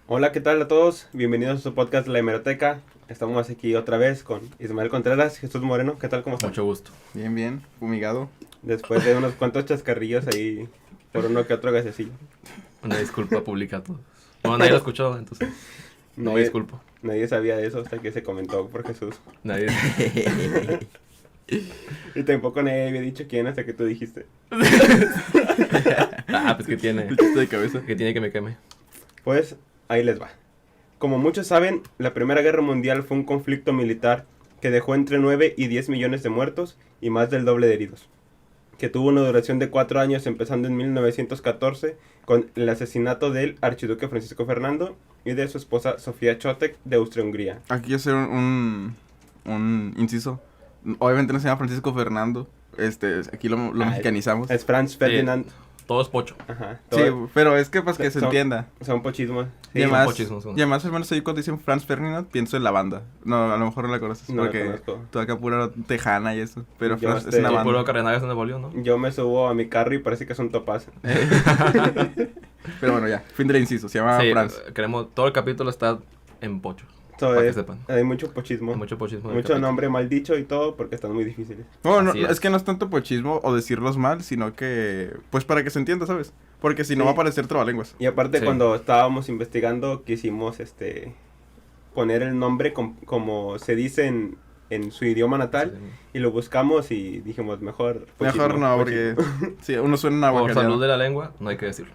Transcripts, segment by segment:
Hola, ¿qué tal a todos? Bienvenidos a su podcast La Hemeroteca. Estamos aquí otra vez con Ismael Contreras, Jesús Moreno. ¿Qué tal? ¿Cómo están? Mucho gusto. Bien, fumigado. Después de unos cuantos chascarrillos ahí por uno que otro gasecillo. Una disculpa pública a todos. No, nadie lo escuchó, entonces no me disculpo. Nadie sabía de eso hasta que se comentó por Jesús. Nadie. Y tampoco nadie había dicho quién hasta que tú dijiste. Pues que tiene. El chiste de cabeza. Que tiene que me queme. Pues ahí les va. Como muchos saben, la Primera Guerra Mundial fue un conflicto militar que dejó entre 9 y 10 millones de muertos y más del doble de heridos, que tuvo una duración de 4 años empezando en 1914 con el asesinato del archiduque Francisco Fernando y de su esposa Sofía Chotek de Austria-Hungría. Aquí hacer un inciso. Obviamente no se llama Francisco Fernando. Aquí lo mexicanizamos. Es Franz Ferdinand. Todo es pocho. Ajá. Sí, pero es que para que se entienda. Son pochismos. Y además, pochismos, ¿no? hermanos, ahí cuando dicen Franz Ferdinand, pienso en la banda. No, a lo mejor no la conoces. No la porque conozco. tú acá pura tejana y eso. Pero Yo Franz es una Y banda. puro Cardenales de Nuevo León, ¿no? Yo me subo a mi carro y parece que es un topaz. Pero bueno, ya. Fin del inciso. Se llama Sí, Franz. queremos. Todo el capítulo está en pocho. So, Para que sepan. hay mucho pochismo. Hay mucho pochismo. en el Mucho capítulo. nombre mal dicho y todo porque están muy difíciles. No, no, Así es. es que no es tanto pochismo o decirlos mal, sino que, pues para que se entienda, ¿sabes? Porque si no Sí. va a parecer trabalenguas. Y aparte Sí. cuando estábamos investigando quisimos poner el nombre como se dice en su idioma natal y lo buscamos y dijimos mejor Mejor no, porque sí, uno suena una Por salud guacareada. de la lengua, no hay que decirlo.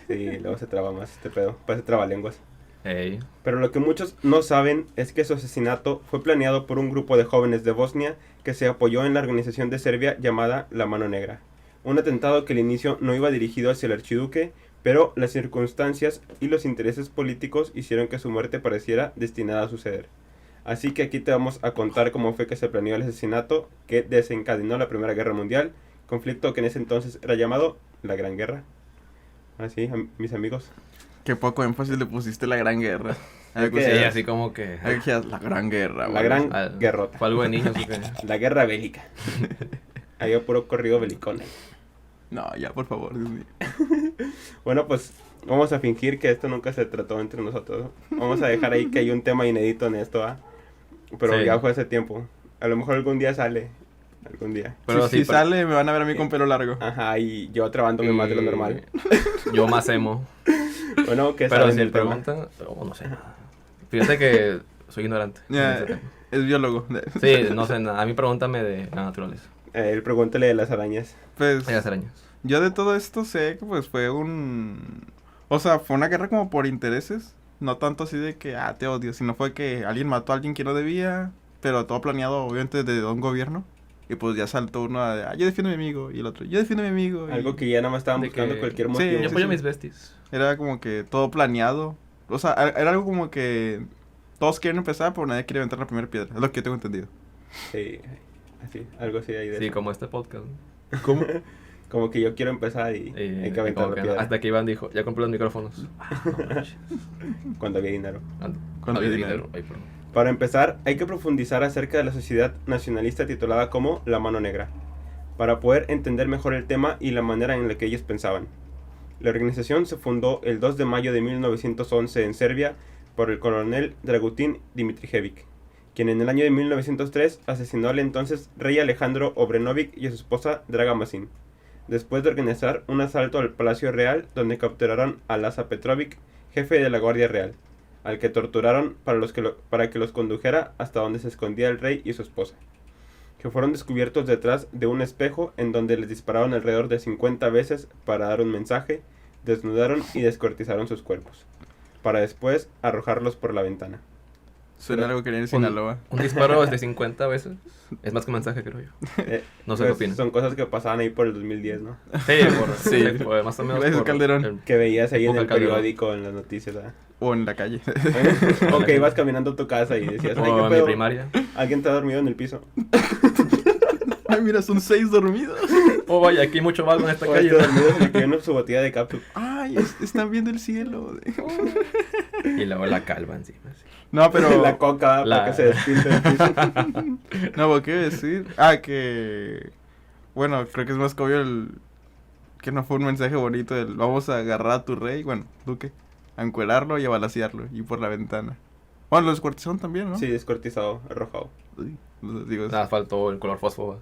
Sí, luego se traba más este pedo, parece trabalenguas. Ey. Pero lo que muchos no saben es que su asesinato fue planeado por un grupo de jóvenes de Bosnia que se apoyó en la organización de Serbia llamada La Mano Negra. Un atentado que al inicio no iba dirigido hacia el archiduque, pero las circunstancias y los intereses políticos hicieron que su muerte pareciera destinada a suceder. Así que aquí te vamos a contar cómo fue que se planeó el asesinato que desencadenó la Primera Guerra Mundial, conflicto que en ese entonces era llamado la Gran Guerra. Así, mis amigos. Qué poco énfasis le pusiste a la Gran Guerra. Es que- Sí, Sí, así como que. La Gran Guerra, La güey. Gran Guerrota. Fue algo de niños, ¿o qué? La Guerra Bélica. Había puro corrido belicón ahí. No, ya, por favor, Dios mío. Bueno, pues vamos a fingir que esto nunca se trató entre nosotros. Vamos a dejar ahí que hay un tema inédito en esto, ¿ah? Pero Sí. ya fue hace tiempo. A lo mejor algún día sale. Algún día. Pero si sí, pero- sale, me van a ver a mí con pelo largo. Ajá, y yo trabándome más de lo normal. Yo más emo. Bueno, ¿qué Pero saben si del me tema? preguntan, pero no sé nada. Fíjate que soy ignorante en Ya, ese tema. es biólogo. Sí, no sé nada. A mí pregúntame de la naturaleza. Él pregúntale de las arañas. Pues, De las arañas. yo de todo esto sé que pues fue o sea, fue una guerra como por intereses. No tanto así de que, te odio, sino fue que alguien mató a alguien que no debía, pero todo planeado obviamente de un gobierno. Y pues ya saltó uno a, yo defiendo a mi amigo, y el otro, yo defiendo a mi amigo. y Algo que ya nada más estaban De buscando que- cualquier Sí, motivo. Yo apoyo a sí. mis besties. Era como que todo planeado. O sea, era algo como que todos quieren empezar, pero nadie quiere aventar la primera piedra. Es lo que yo tengo entendido. Sí, así, algo así hay de Sí, eso. como este podcast. ¿Cómo? Como que yo quiero empezar y hay que aventar como la que piedra hasta que Iván dijo, ya compré los micrófonos. No manches. cuando había dinero. Cuando Había había dinero. Ay, perdón. Para empezar, hay que profundizar acerca de la sociedad nacionalista titulada como La Mano Negra, para poder entender mejor el tema y la manera en la que ellos pensaban. La organización se fundó el 2 de mayo de 1911 en Serbia por el coronel Dragutin Dimitrijević, quien en el año de 1903 asesinó al entonces rey Alejandro Obrenović y a su esposa Draga Masin, después de organizar un asalto al Palacio Real donde capturaron a Laza Petrović, jefe de la Guardia Real, al que torturaron para que los condujera hasta donde se escondía el rey y su esposa, que fueron descubiertos detrás de un espejo en donde les dispararon alrededor de 50 veces para dar un mensaje, desnudaron y descuartizaron sus cuerpos, para después arrojarlos por la ventana. Suena algo que viene en Sinaloa. Un disparo de 50 veces es más que un mensaje, creo yo. Eh, No sé pues, qué opinan. son cosas que pasaban ahí por el 2010, ¿no? Sí, Sí. por más o menos. Gracias, por Calderón. el- Que veías ahí en Época el Calderón. periódico, en las noticias, ¿verdad? O en la calle. O que ibas caminando a tu casa y decías, ay, o ¿qué en mi pedo? primaria. Alguien está dormido en el piso. Ay, mira, son 6 dormidos. Oh, vaya, aquí hay mucho vago en esta O calle. está dormido, se le cayó su botella de cápsula. Ay, están viendo el cielo. Y luego la calva encima. Sí. No, pero... La coca La- para que se despinte el piso. No, ¿qué iba a decir? Que... Bueno, creo que es más que obvio que no fue un mensaje bonito del vamos a agarrar a tu rey. Bueno, Duque. a encuerarlo y a balacearlo, y por la ventana. Bueno, lo descuartizaron también, ¿no? Sí, descortizado, arrojado. Uy, digo, Nada, faltó el color fósforo.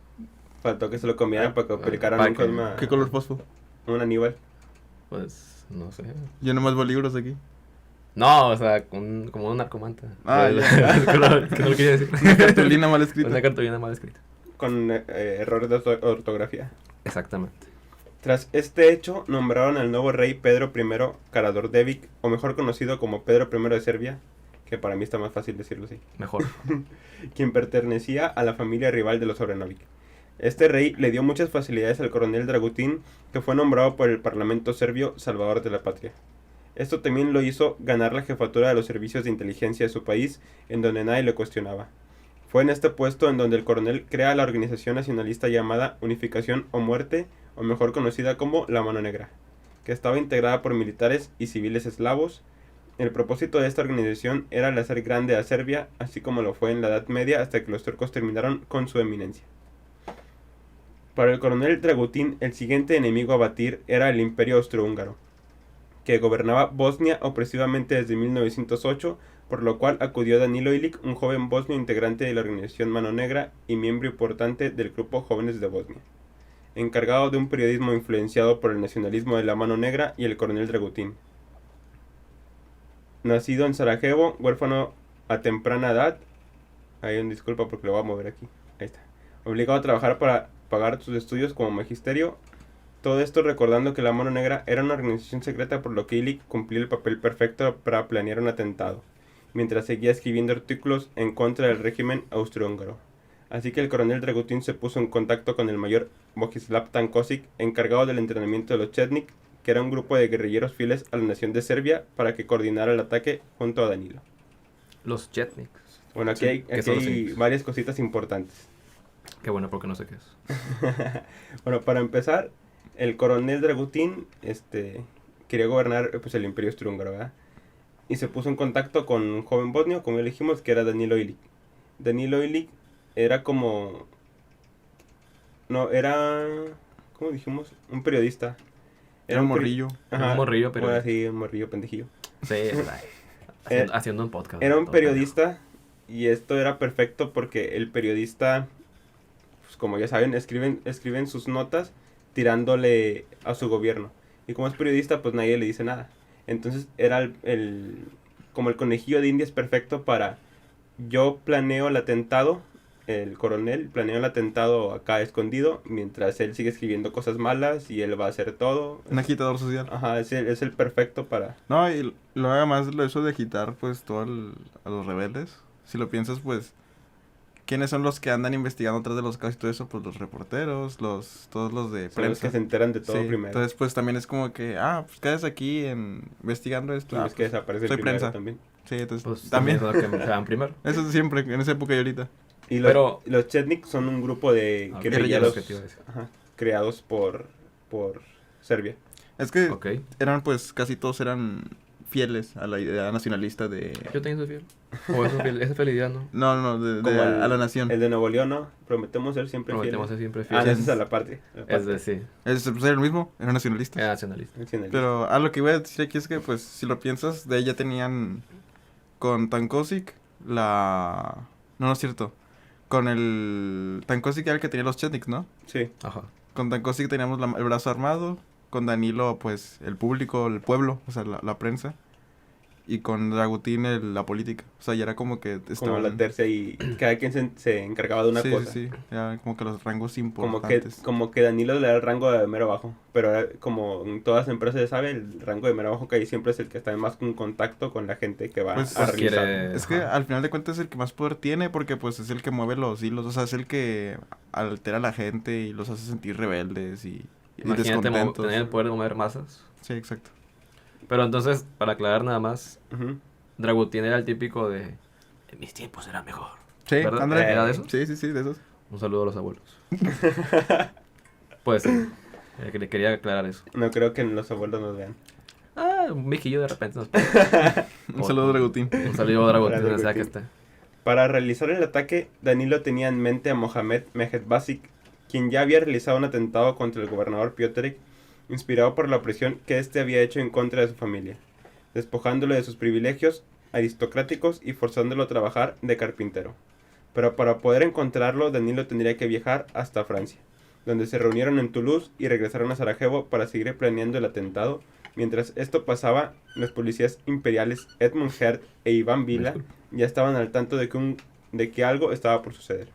Faltó que se lo comieran para que aplicaran para un que- cosma, ¿qué color fósforo? un Aníbal. Pues, no sé. Yo nomás veo libros aquí. No, o sea, como un narcomanta. Ah, Es- ya. es que no lo quería decir. Una cartulina mal escrita. Una cartulina mal escrita. Con errores de ortografía. Exactamente. Tras este hecho, nombraron al nuevo rey Pedro I Karađorđević, o mejor conocido como Pedro I de Serbia, que para mí está más fácil decirlo así, Mejor. quien pertenecía a la familia rival de los Obrenović. Este rey le dio muchas facilidades al coronel Dragutin, que fue nombrado por el parlamento serbio Salvador de la Patria. Esto también lo hizo ganar la jefatura de los servicios de inteligencia de su país, en donde nadie lo cuestionaba. Fue en este puesto en donde el coronel crea la organización nacionalista llamada Unificación o Muerte, o mejor conocida como la Mano Negra, que estaba integrada por militares y civiles eslavos. El propósito de esta organización era el hacer grande a Serbia, así como lo fue en la Edad Media hasta que los turcos terminaron con su eminencia. Para el coronel Dragutin, el siguiente enemigo a batir era el Imperio Austrohúngaro, que gobernaba Bosnia opresivamente desde 1908, por lo cual acudió Danilo Ilić, un joven bosnio integrante de la organización Mano Negra y miembro importante del grupo Jóvenes de Bosnia, encargado de un periodismo influenciado por el nacionalismo de la Mano Negra y el coronel Dragutin. Nacido en Sarajevo, huérfano a temprana edad, hay un disculpa porque lo voy a mover aquí, ahí está, obligado a trabajar para pagar sus estudios como magisterio. Todo esto recordando que la Mano Negra era una organización secreta, por lo que Ilić cumplió el papel perfecto para planear un atentado, mientras seguía escribiendo artículos en contra del régimen austrohúngaro. Así que el coronel Dragutin se puso en contacto con el mayor Bogislav Tanković, encargado del entrenamiento de los Chetnik, que era un grupo de guerrilleros fieles a la nación de Serbia, para que coordinara el ataque junto a Danilo. Los Jetniks. Bueno, aquí Sí, hay, ¿qué aquí son los hay Jetniks? varias cositas importantes. Qué bueno, porque no sé qué es. Bueno, para empezar, el coronel Dragutin quería gobernar pues, el imperio austrohúngaro, ¿verdad? Y se puso en contacto con un joven bosnio, como ya dijimos, que era Danilo Ilić. Danilo Ilić era como... No, era... ¿Cómo dijimos? Un periodista. Era un morrillo. Ajá, Un morrillo, pero- bueno, sí, un morrillo pendejillo. Sí, haciendo un podcast. Era un Todo periodista y esto era perfecto porque el periodista, pues como ya saben, escriben sus notas tirándole a su gobierno. Y como es periodista, pues nadie le dice nada. Entonces era como el conejillo de Indias perfecto para... Yo planeo el atentado, el coronel planea el atentado acá escondido, mientras él sigue escribiendo cosas malas y él va a hacer todo. Un agitador social. Ajá, es el perfecto para... No, y luego además eso de agitar, pues, a los rebeldes. Si lo piensas, pues, ¿quiénes son los que andan investigando atrás de los casos y todo eso? Pues los reporteros, todos los de Son los prensa. que se enteran de todo Sí, primero. entonces, pues, también es como que, pues, quedas aquí investigando esto. Tú ves que Pues, desaparece soy primero prensa. también. sí, entonces, Pues también. también es lo que se dan primero. Eso es siempre, en esa época y ahorita. Y Pero- los Chetnik son un grupo de Ah, guerrilleros ¿qué te iba a decir? creados por Serbia. Es que Ok. eran, pues, casi todos eran fieles a la idea nacionalista de... Yo también soy fiel. O esa fidelidad, ¿no? No, de Como a la nación. El de Nuevo León, ¿no? Prometemos ser siempre Prometemos ser fieles. siempre Ah, no, fieles. esa es a la parte. Es decir, Pues, era el mismo, era nacionalista. era nacionalista. Pero lo que voy a decir aquí es que, pues, si lo piensas, de ahí ya tenían con Tanković No, no es cierto. Con el Tanković era el que tenía los Chetniks, ¿no? Sí. Ajá. Con Tanković teníamos el brazo armado. Con Danilo, pues, el público, el pueblo, o sea, la prensa. Y con Dragutin, la política. O sea, ya era como que Como estaban... la tercia y cada quien se encargaba de una sí, cosa. sí, sí. Ya como que los rangos Como que, importantes. como que Danilo le da el rango de mero abajo. Pero como en todas las empresas se sabe, el rango de mero abajo que hay siempre es el que está más en contacto con la gente que va Pues, a quiere- realizar. Es que Ajá. al final de cuentas es el que más poder tiene porque pues es el que mueve los hilos, o sea, es el que altera a la gente y los hace sentir rebeldes y Imagínate descontentos. tener el poder de mover masas. Sí, exacto. Pero entonces, para aclarar nada más, Ujú. Dragutin era el típico de... En mis tiempos era mejor. Sí, ¿Verdad? ándale. ¿Era de esos? Sí, de esos. Un saludo a los abuelos. Pues sí. Que le quería aclarar eso. No creo que los abuelos nos vean. Un mijillo de repente nos... Un saludo a Dragutin. Un saludo a Dragutin, Para donde sea que Dragutin. esté. Para realizar el ataque, Danilo tenía en mente a Mohamed Mehmet quien ya había realizado un atentado contra el gobernador Piotr, inspirado por la opresión que éste había hecho en contra de su familia. despojándolo de sus privilegios aristocráticos y forzándolo a trabajar de carpintero. Pero para poder encontrarlo, Danilo tendría que viajar hasta Francia, donde se reunieron en Toulouse y regresaron a Sarajevo para seguir planeando el atentado. Mientras esto pasaba, los policías imperiales Edmund Herd e Iván Vila ya estaban al tanto de que algo estaba por suceder.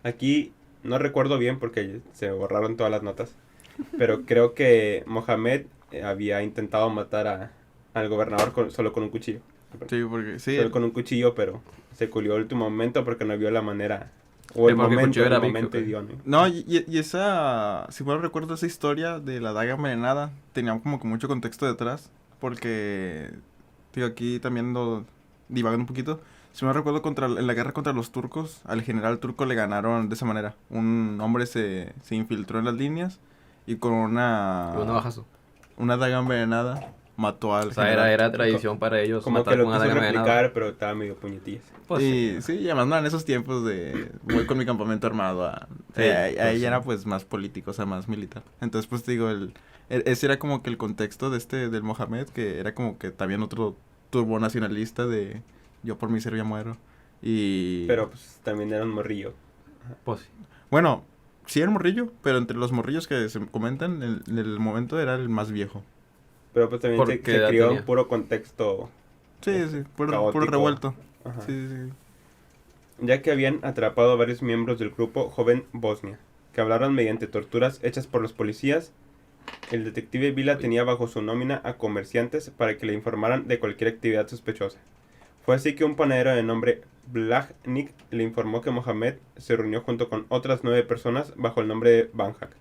Aquí no recuerdo bien porque se borraron todas las notas, pero creo que Mohamed había intentado matar al gobernador solo con un cuchillo. Sí, porque sí. Solo con un cuchillo, pero se culió al último momento porque no vio la manera o el porque el cuchillo era momento Vic, idóneo. No, y esa, si mal recuerdo, esa historia de la daga envenenada tenía como que mucho contexto detrás, porque, digo, aquí también ando divagando un poquito. Si mal recuerdo, en la guerra contra los turcos, al general turco le ganaron de esa manera. Un hombre se infiltró en las líneas y con Un navajazo. una daga envenenada mató al O sea, general. era tradición para ellos Como matar que lo con una quiso daga envenenada. replicar, pero estaba medio puñetillas. Pues Y sí, y además no en esos tiempos de voy con mi campamento armado Sí, ahí pues, sí. era pues más político, o sea, más militar. Entonces pues te digo, ese era como que el contexto del Mohamed, que era como que también otro turbonacionalista de yo por mi Serbia muero. Y Pero pues también era un morrillo. pues sí. bueno, sí era un morrillo, pero entre los morrillos que se comentan, en el momento era el más viejo. Pero pues también ¿Por se qué edad crió en tenía? puro contexto. Sí, puro Caótico. revuelto. Ajá. Sí. Ya que habían atrapado a varios miembros del grupo Joven Bosnia, que hablaron mediante torturas hechas por los policías. El detective Vila tenía bajo su nómina a comerciantes para que le informaran de cualquier actividad sospechosa. Fue así que un panadero de nombre Blahnik le informó que Mohamed se reunió junto con otras 9 personas bajo el nombre de Banjak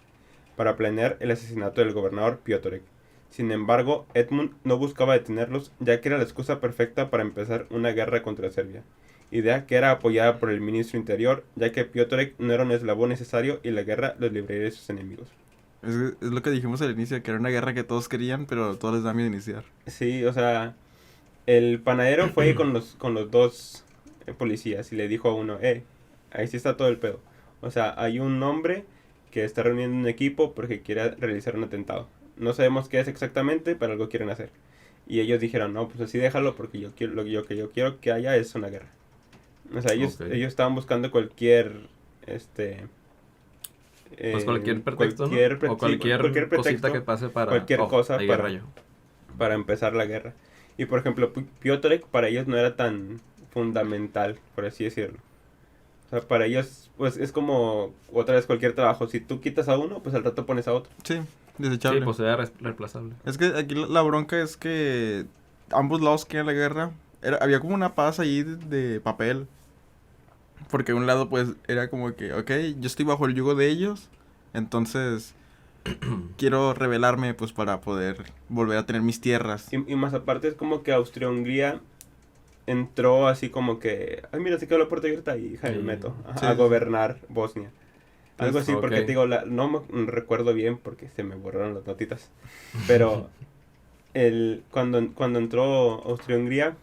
para planear el asesinato del gobernador Piotrek. Sin embargo, Edmund no buscaba detenerlos, ya que era la excusa perfecta para empezar una guerra contra Serbia, idea que era apoyada por el ministro interior, ya que Piotrek no era un eslabón necesario y la guerra los libraría de sus enemigos. Es lo que dijimos al inicio, que era una guerra que todos querían, pero todos les da miedo iniciar. Sí, o sea, el panadero fue con los dos policías y le dijo a uno, ahí sí está todo el pedo. O sea, hay un hombre que está reuniendo un equipo porque quiere realizar un atentado. No sabemos qué es exactamente, pero algo quieren hacer. Y ellos dijeron, no, pues así déjalo porque lo que yo quiero que haya es una guerra. O sea, ellos estaban buscando cualquier, Pues cualquier pretexto, cualquier ¿no? O cualquier pretexto, cosita que pase para... cualquier cosa hay para- guerra yo. para empezar la guerra. Y por ejemplo, Piotrek para ellos no era tan fundamental, por así decirlo. O sea, para ellos, pues es como otra vez cualquier trabajo. Si tú quitas a uno, pues al rato pones a otro. Sí, desechable. Sí, pues era reemplazable. Es que aquí la bronca es que ambos lados querían la guerra. Había como una paz ahí de papel. Porque un lado pues era como que, ok, yo estoy bajo el yugo de ellos. Entonces quiero rebelarme pues para poder volver a tener mis tierras. Y más aparte es como que Austria-Hungría entró así como que, ay mira, se quedó la puerta abierta y me Sí. meto Sí. a gobernar Bosnia. Algo así, porque ok. te digo, no me recuerdo bien porque se me borraron las notitas. Pero cuando entró Austria-Hungría,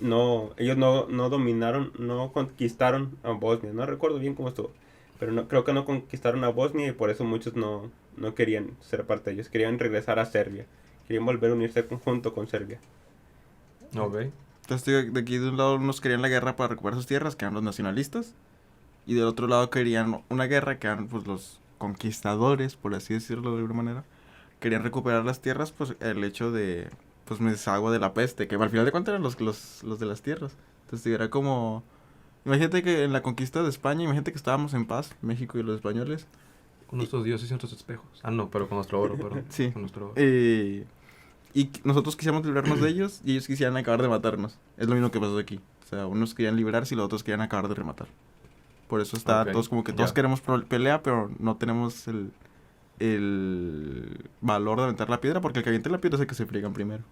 ellos no dominaron, no conquistaron a Bosnia. No recuerdo bien cómo estuvo. Pero creo que no conquistaron a Bosnia y por eso muchos no querían ser parte de ellos. Querían regresar a Serbia. Querían volver a unirse junto con Serbia. Ok. Entonces digo, de aquí de un lado unos querían la guerra para recuperar sus tierras, que eran los nacionalistas. Y del otro lado querían una guerra, que eran pues los conquistadores, por así decirlo de alguna manera. Querían recuperar las tierras, pues el hecho de, pues me deshago de la peste, que al final de cuentas eran los de las tierras. Entonces digo, era como, imagínate que en la conquista de España, imagínate que estábamos en paz, México y los españoles. Con nuestros dioses y nuestros espejos. Ah, no, pero con nuestro oro, perdón. Sí. Con nuestro oro. Nosotros quisiéramos librarnos de ellos y ellos quisieran acabar de matarnos. Es lo mismo que pasó aquí. O sea, unos querían librarse y los otros querían acabar de rematar. Por eso está Ok, todos como que todos ya. queremos pelea, pero no tenemos el valor de aventar la piedra, porque el que aviente la piedra es el que se friegan primero.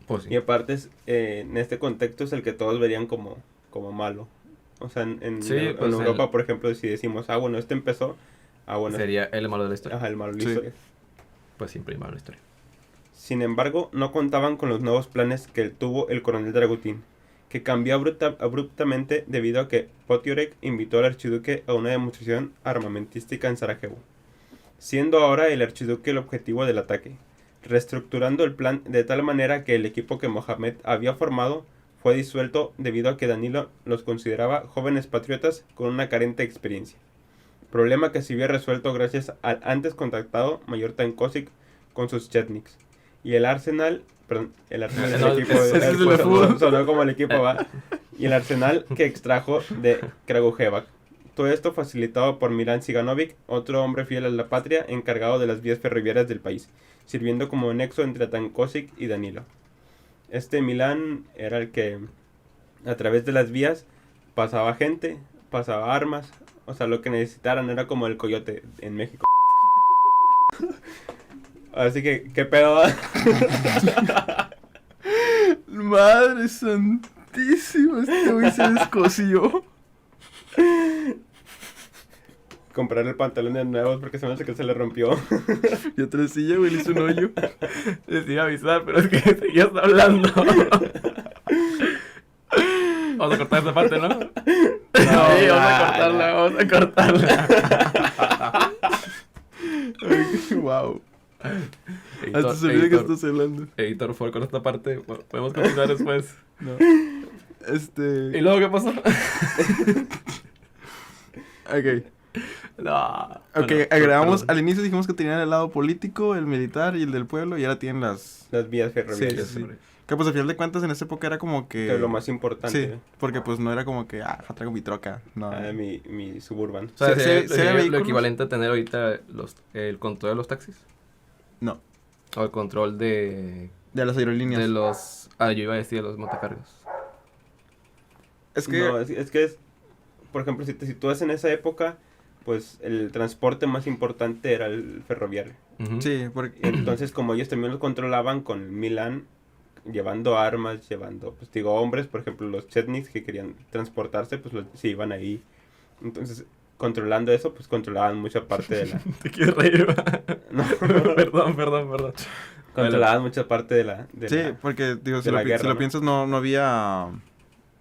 Pues sí. Y aparte, en este contexto es el que todos verían como malo. O sea, en Sí, en pues, Europa, por ejemplo, si decimos, bueno, este empezó, bueno, Sería el malo de la historia. ajá, el malo de la Sí. historia. Pues siempre hay malo de la historia. Sin embargo, no contaban con los nuevos planes que tuvo el coronel Dragutin, que cambió abruptamente debido a que Potiorek invitó al archiduque a una demostración armamentística en Sarajevo, siendo ahora el archiduque el objetivo del ataque. reestructurando el plan de tal manera que el equipo que Mohamed había formado fue disuelto debido a que Danilo los consideraba jóvenes patriotas con una carente experiencia. Problema que se vio resuelto gracias al antes contactado Mayor Tankosic con sus Chetniks. Y el Arsenal del equipo sonó como el equipo va. Y el arsenal que extrajo de Kragujevac. Todo esto facilitado por Milan Ciganovic, otro hombre fiel a la patria encargado de las vías ferroviarias del país, sirviendo como nexo entre Tankosic y Danilo. Este Milan era el que a través de las vías pasaba gente, pasaba armas, o sea, lo que necesitaran era como el coyote en México. Así que, ¿qué pedo? Madre santísima, este güey se descosió. Comprarle pantalones nuevos porque se me hace que se le rompió. Y atrás sí, güey, le hizo un hoyo. Les iba a avisar, pero es que seguías hablando. Vamos a cortar esta parte, ¿no? Sí, vamos a cortarla. Wow. Hasta se olvida que estás hablando. Editor, por favor, con esta parte. Podemos continuar después. No. ¿Y luego qué pasó? Ok. No. Ok, Bueno, agregamos, perdón. al inicio dijimos que tenían el lado político, el militar y el del pueblo, y ahora tienen las... Las vías ferroviarias. Sí. Que pues al final de cuentas en esa época era como que... Que es lo más importante. Sí, porque pues no era como que, traigo mi troca, no. Mi Suburban. O sea, Sí, ¿sería, sí, sería ¿sería lo vehículos? equivalente a tener ahorita el control de los taxis? No, O el control de de las aerolíneas. los... yo iba a decir de los montacargas. Es que... No, es que es... Por ejemplo, si tú ves en esa época, pues el transporte más importante era el ferroviario. Ujú. Sí, porque... Entonces, como ellos también lo controlaban con Milán, llevando armas, llevando, pues digo, hombres, por ejemplo, los Chetniks que querían transportarse, pues se iban ahí. Entonces, controlando eso, pues controlaban mucha parte de la... Te quieres reír. No, Perdón. controlaban mucha parte de la... Sí, porque digo, si de lo, la guerra, si lo ¿no? piensas, no había...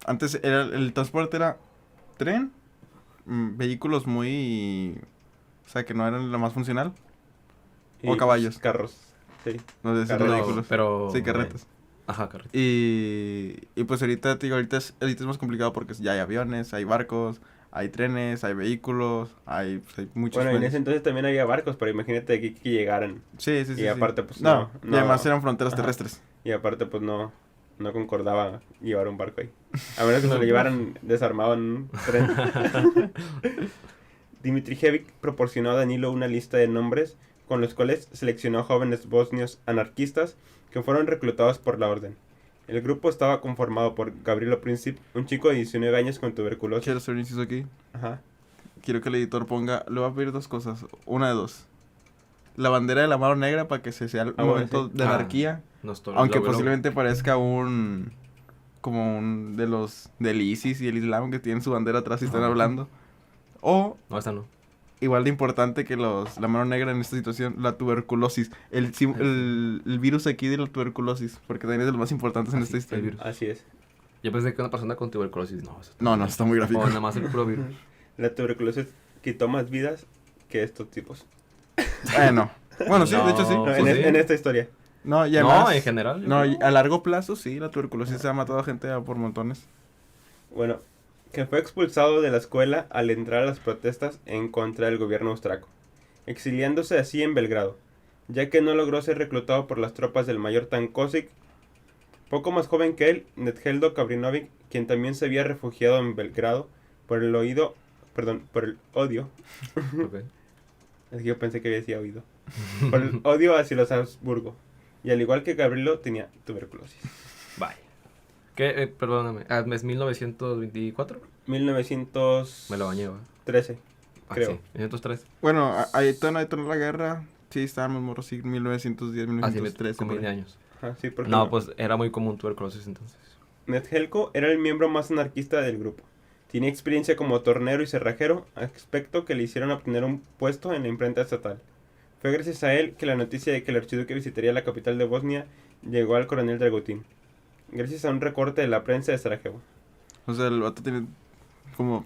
Antes era el transporte era tren, vehículos muy... O sea, que no eran lo más funcional. y, o caballos. pues, carros, sí. No sé, Carretas. vehículos. Pero... Sí, carretas. Ajá, carretas. Y pues ahorita, te digo, ahorita es más complicado porque ya hay aviones, hay barcos, hay trenes, hay vehículos, hay muchos Bueno, y en medios. ese entonces también había barcos, pero imagínate aquí que llegaran. Sí. y aparte, pues, Y no. además eran fronteras Ajá. terrestres. Y aparte, pues no concordaba llevar un barco ahí. A menos que No, se lo llevaran desarmado en un tren. Dimitrijevic proporcionó a Danilo una lista de nombres con los cuales seleccionó jóvenes bosnios anarquistas que fueron reclutados por la orden. El grupo estaba conformado por Gavrilo Princip, un chico de 19 años con tuberculosis. Quiero hacer un inciso aquí. Ajá. Quiero que el editor ponga... Le voy a pedir dos cosas. Una de dos. La bandera de la mano negra para que sea el bueno, momento sí. de anarquía. No estoy... Aunque lo- posiblemente parezca un... Como un de los... Del ISIS y el Islam que tienen su bandera atrás y están hablando. O... No, esta no. Igual de importante que la mano negra en esta situación, la tuberculosis. El virus aquí de la tuberculosis. Porque también es de los más importantes en Ah, esta sí, el historia. virus. Así es. Yo pensé que una persona con tuberculosis... No, eso No, está muy gráfico. O nada más el puro virus. La tuberculosis quitó más vidas que estos tipos. Bueno, sí, de hecho sí. No, Pues en, sí. en esta historia. No, y No, además... en general. yo No, creo. y a largo plazo sí, la tuberculosis se ha matado a gente por montones. Bueno, que fue expulsado de la escuela al entrar a las protestas en contra del gobierno austriaco, exiliándose así en Belgrado, ya que no logró ser reclutado por las tropas del mayor Tankosic. Poco más joven que él, Netheldo Kabrinovic, quien también se había refugiado en Belgrado por el odio. Ok. Es que yo pensé que había sido oído. Por el odio hacia los Habsburgo. Y al igual que Gabrielo, tenía tuberculosis. Bye. ¿Qué? Perdóname. ¿Es 1924? 1913, Me lo bañé, ¿va? creo. Sí, 1903. Bueno, ahí toda la guerra, sí, estábamos morros, sí, 1910, Así, 1913. con por 20 ahí. años. Ajá, sí, porque No, pues era muy común tuberculosis entonces. Nethelko era el miembro más anarquista del grupo. Tenía experiencia como tornero y cerrajero, aspecto que le hicieron obtener un puesto en la imprenta estatal. Fue gracias a él que la noticia de que el archiduque visitaría la capital de Bosnia llegó al coronel Dragutin, gracias a un recorte de la prensa de Sarajevo. O sea, el vato tenía como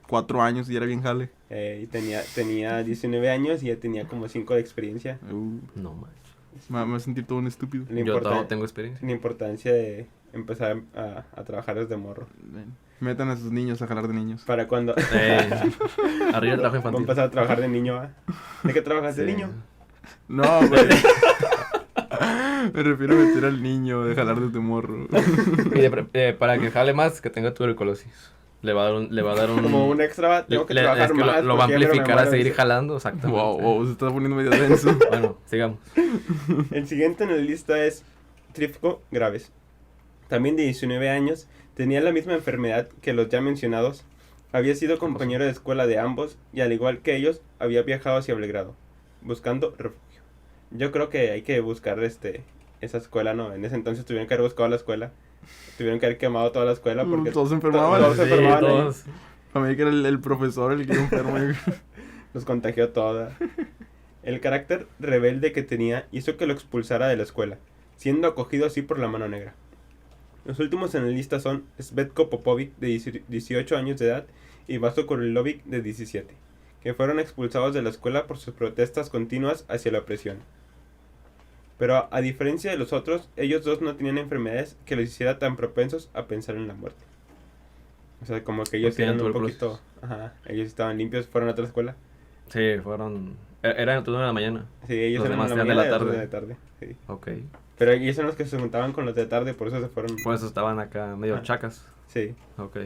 4 años y era bien jale. Y tenía 19 años y ya tenía como 5 de experiencia. No, man. Me voy a sentir todo un estúpido. La, Yo importan- tengo experiencia. la importancia de empezar a trabajar desde morro. Ven, metan a sus niños a jalar de niños. Para cuando Arriba el trabajo va a infantil. empezar a trabajar de niño, ¿ah? ¿De qué trabajas de Sí. niño? No, güey. Me refiero a meter al niño, de jalar de tu morro. Y para que jale más, que tenga tuberculosis. Le va a dar un... Como un extra, tengo que trabajar es que más. lo va a porque ya me amplificar a muero, seguir dice. jalando, exactamente. Wow, se está poniendo medio denso. Bueno, sigamos. El siguiente en la lista es Trifco Graves. También de 19 años, tenía la misma enfermedad que los ya mencionados. Había sido compañero de escuela de ambos y al igual que ellos, había viajado hacia Belgrado, buscando refugio. Yo creo que hay que buscar esa escuela, ¿no? En ese entonces tuvieron que haber buscado la escuela. Tuvieron que haber quemado toda la escuela porque Todos se enfermaban. todos se Sí, enfermaban ahí. todos. A mí que era el profesor el que iba enfermo. Los contagió toda. El carácter rebelde que tenía hizo que lo expulsara de la escuela, siendo acogido así por la mano negra. Los últimos en la lista son Svetko Popovic, de 18 años de edad, y Vaso Kurilovic, de 17, que fueron expulsados de la escuela por sus protestas continuas hacia la opresión. Pero a diferencia de los otros, ellos dos no tenían enfermedades que los hiciera tan propensos a pensar en la muerte. O sea, como que ellos tenían eran un tuberculosis. poquito... Ajá, ellos estaban limpios, fueron a otra escuela. Sí, fueron... Era en el turno de la mañana. Sí, ellos Los eran demás en la eran de mañana la y otros tarde. de tarde. Sí. Ok. Pero ellos son los que se juntaban con los de tarde, por eso se fueron. Por eso estaban acá medio Ah. chacas. Sí. Ok.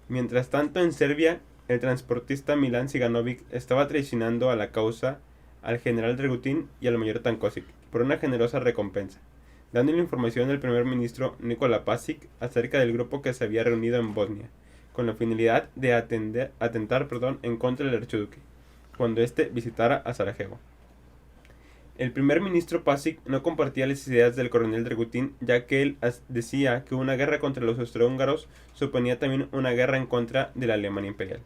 Mientras tanto, en Serbia, el transportista Milan Ciganovic estaba traicionando a la causa al general Dragutin y al mayor Tankosic por una generosa recompensa, dando la información al primer ministro Nikola Pasic acerca del grupo que se había reunido en Bosnia, con la finalidad de atentar en contra del archiduque, cuando éste visitara a Sarajevo. El primer ministro Pasic no compartía las ideas del coronel Dragutin, ya que él decía que una guerra contra los austrohúngaros suponía también una guerra en contra de la Alemania imperial.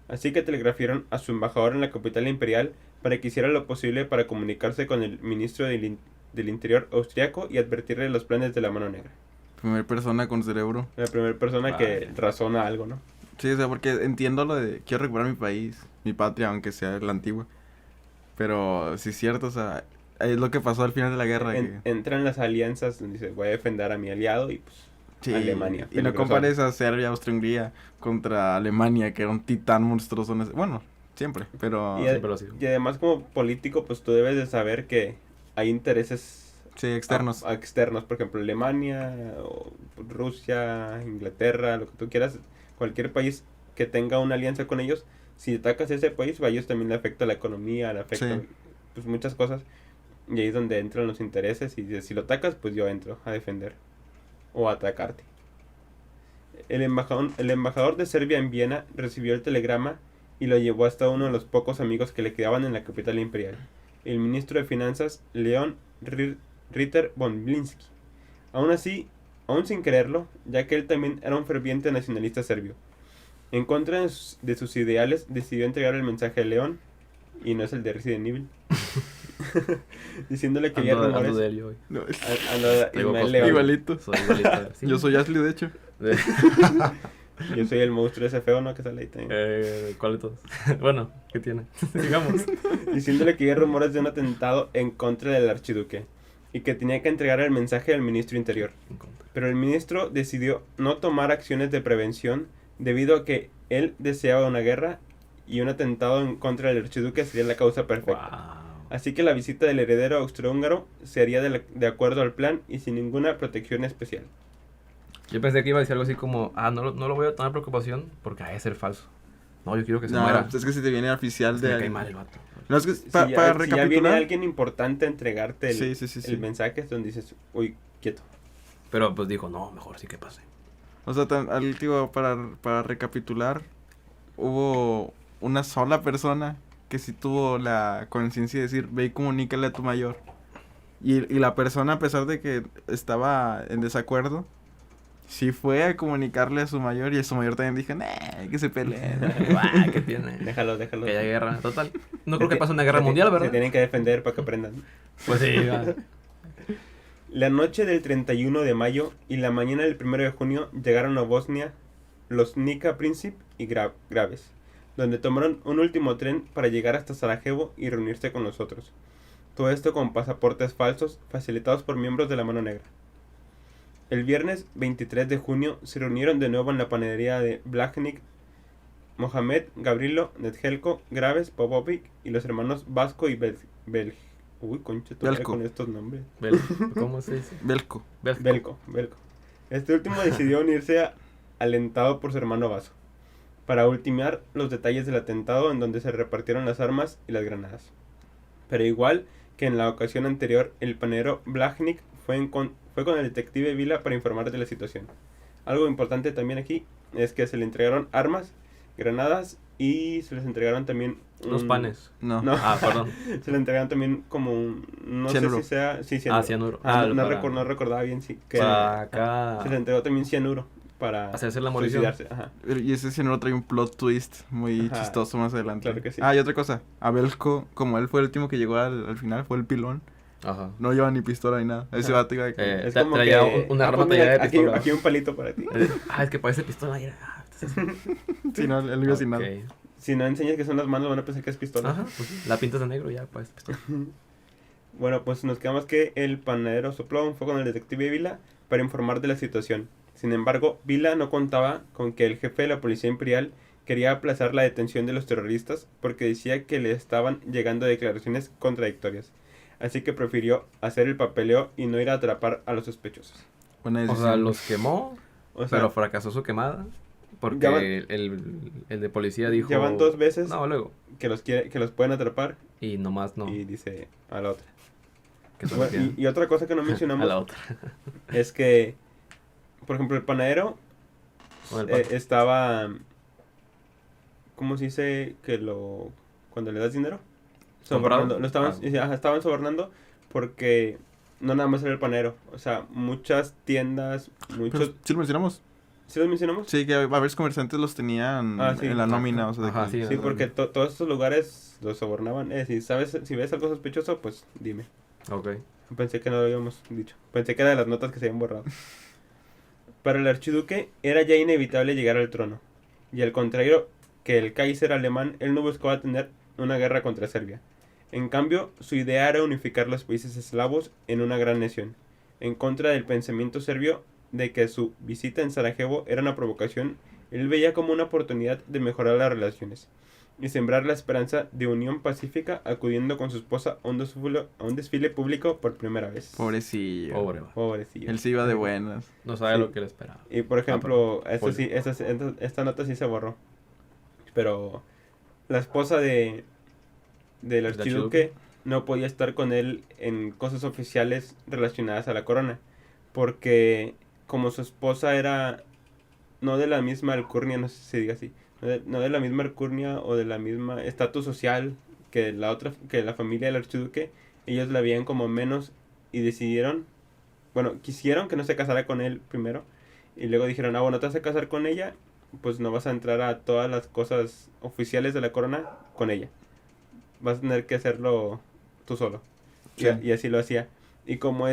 Así que telegrafiaron a su embajador en la capital imperial para que hiciera lo posible para comunicarse con el ministro del Interior austriaco y advertirle los planes de la mano negra. Primera persona con cerebro. La primera persona que Vale. razona algo, ¿no? Sí, o sea, porque entiendo lo de quiero recuperar mi país, mi patria, aunque sea la antigua. Pero sí es cierto, o sea, es lo que pasó al final de la guerra. Entran las alianzas donde dice, voy a defender a mi aliado y pues Sí, Alemania. y no peligrosa. compares a Serbia, Austria-Hungría contra Alemania, que era un titán monstruoso. Bueno, siempre, pero... siempre lo ha sido. Y además como político pues tú debes de saber que hay intereses Sí, externos. externos, por ejemplo Alemania, o Rusia, Inglaterra, lo que tú quieras, cualquier país que tenga una alianza con ellos, si atacas a ese país, a ellos también le afecta la economía, le afecta Sí. pues muchas cosas, y ahí es donde entran los intereses, y si lo atacas, pues yo entro a defender o a atacarte. El embajador de Serbia en Viena recibió el telegrama y lo llevó hasta uno de los pocos amigos que le quedaban en la capital imperial, el ministro de Finanzas Leon Ritter von Blinsky. Aún así, aún sin quererlo, ya que él también era un ferviente nacionalista serbio. En contra de sus ideales, decidió entregar el mensaje a León, y no es el de Resident Evil, diciéndole que había Ando rumores. de él yo hoy. No, Traigo Ismael cosplay. León. igualito. Soy igualito. Sí. Yo soy Ashley, de hecho. Yo soy el monstruo ese feo, ¿no? Que sale ahí también. ¿Cuál de todos? Bueno, ¿qué tiene? Sigamos. Diciéndole que había rumores de un atentado en contra del archiduque y que tenía que entregar el mensaje al ministro interior. Pero el ministro decidió no tomar acciones de prevención debido a que él deseaba una guerra y un atentado en contra del archiduque sería la causa perfecta. Wow. Así que la visita del heredero austrohúngaro se haría de acuerdo al plan y sin ninguna protección especial. Yo pensé que iba a decir algo así como, no lo voy a tomar preocupación porque ha de ser falso. No, yo quiero que se No, muera. pues es que si te viene oficial Me de... cae mal el vato. No, es que Si para ya viene recapitular... alguien importante a entregarte Sí, sí, sí, sí. el mensaje, es donde dices, uy, quieto. Pero pues dijo, no, mejor sí que pase. O sea, digo, para recapitular, hubo una sola persona que sí tuvo la conciencia de decir, ve y comunícale a tu mayor. Y la persona, a pesar de que estaba en desacuerdo, sí fue a comunicarle a su mayor, y a su mayor también dijo, que se peleen. Guau, ¿qué tiene? Déjalo. Que haya guerra. Total. No creo que pase una guerra mundial, Se ¿verdad? tienen que defender para que aprendan. Pues sí. va. La noche del 31 de mayo y la mañana del 1 de junio llegaron a Bosnia los Nika Princip y Graves, donde tomaron un último tren para llegar hasta Sarajevo y reunirse con nosotros. Todo esto con pasaportes falsos facilitados por miembros de la Mano Negra. El viernes 23 de junio se reunieron de nuevo en la panadería de Blahnik, Mohamed, Gavrilo, Netjelko, Graves, Popovic y los hermanos Vasco y Uy, concha, tú Belko. con estos nombres. ¿Cómo se dice? Belko. Belko. Este último decidió unirse alentado por su hermano Vaso, para ultimar los detalles del atentado en donde se repartieron las armas y las granadas. Pero igual que en la ocasión anterior, el panadero Blahnik fue con el detective Vila para informar de la situación. Algo importante también aquí es que se le entregaron armas, granadas y se les entregaron también Los panes. No. Ah, perdón. Se le entregaron también como no Cianuro. sé si sea cianuro. Cianuro. No recordaba bien si que Para acá. se le entregó también cianuro para Hacerse la munición. suicidarse. Ajá. Y ese sí no trae un plot twist muy Ajá. chistoso más adelante. Claro que sí. Ah, y otra cosa. A Belko, como él fue el último que llegó al final, fue el pilón. Ajá. No lleva ni pistola ni nada. Ese Ajá. vato iba de que... Es Tra- como traía que una arma pues mira, tallada de aquí, pistola. aquí un palito para ti. Es que parece pistola. Sí, no, él iba sin nada. Ok. Si no enseñas que son las manos van a pensar que es pistola. Ajá, pues sí, la pintas de negro ya, pues pistola. Bueno, pues nos quedamos que el panadero Soplón fue con el detective Vila para informar de la situación. Sin embargo, Vila no contaba con que el jefe de la policía imperial quería aplazar la detención de los terroristas porque decía que le estaban llegando declaraciones contradictorias. Así que prefirió hacer el papeleo y no ir a atrapar a los sospechosos. Buena O decisión. sea, los quemó, O sea, pero fracasó su quemada. Porque Ya van- el de policía dijo... ya van 2 veces No, luego. que los pueden atrapar Y nomás no. y dice a la otra. Que se Bueno, metía y otra cosa que no a mencionamos la otra. es que, por ejemplo, el panadero Con el pan. estaba, ¿cómo se dice que cuando le das dinero? ¿Comprado? Sobornando, estaban sobornando porque no nada más era el panadero, o sea, muchas tiendas, Pero sí lo mencionamos. ¿sí los mencionamos? Sí, que a varios comerciantes los tenían Ah, sí. en la nómina. O sea, de Ajá, que- sí. Sí, porque todos estos lugares los sobornaban. Si ves algo sospechoso, pues dime. Ok. Pensé que no lo habíamos dicho. Pensé que era de las notas que se habían borrado. Para el archiduque era ya inevitable llegar al trono. Y al contrario que el Kaiser alemán, él no buscaba tener una guerra contra Serbia. En cambio, su idea era unificar los países eslavos en una gran nación, en contra del pensamiento serbio de que su visita en Sarajevo era una provocación. Él veía como una oportunidad de mejorar las relaciones y sembrar la esperanza de unión pacífica, acudiendo con su esposa a un desfile público por primera vez. Pobrecillo. Pobre, va. Pobrecillo. Él sí iba de buenas. No sabe Sí. lo que le esperaba. Y por ejemplo, pero, esto sí, esta nota sí se borró. Pero la esposa del ¿Del archiduque no podía estar con él en cosas oficiales relacionadas a la corona. Porque como su esposa era no de la misma alcurnia, no sé si se diga así, no de la misma alcurnia o de la misma estatus social que la familia del archiduque, ellos la veían como menos y quisieron que no se casara con él primero. Y luego dijeron, bueno, te vas a casar con ella, pues no vas a entrar a todas las cosas oficiales de la corona con ella. Vas a tener que hacerlo tú solo. Sí. Y así lo hacía. Y como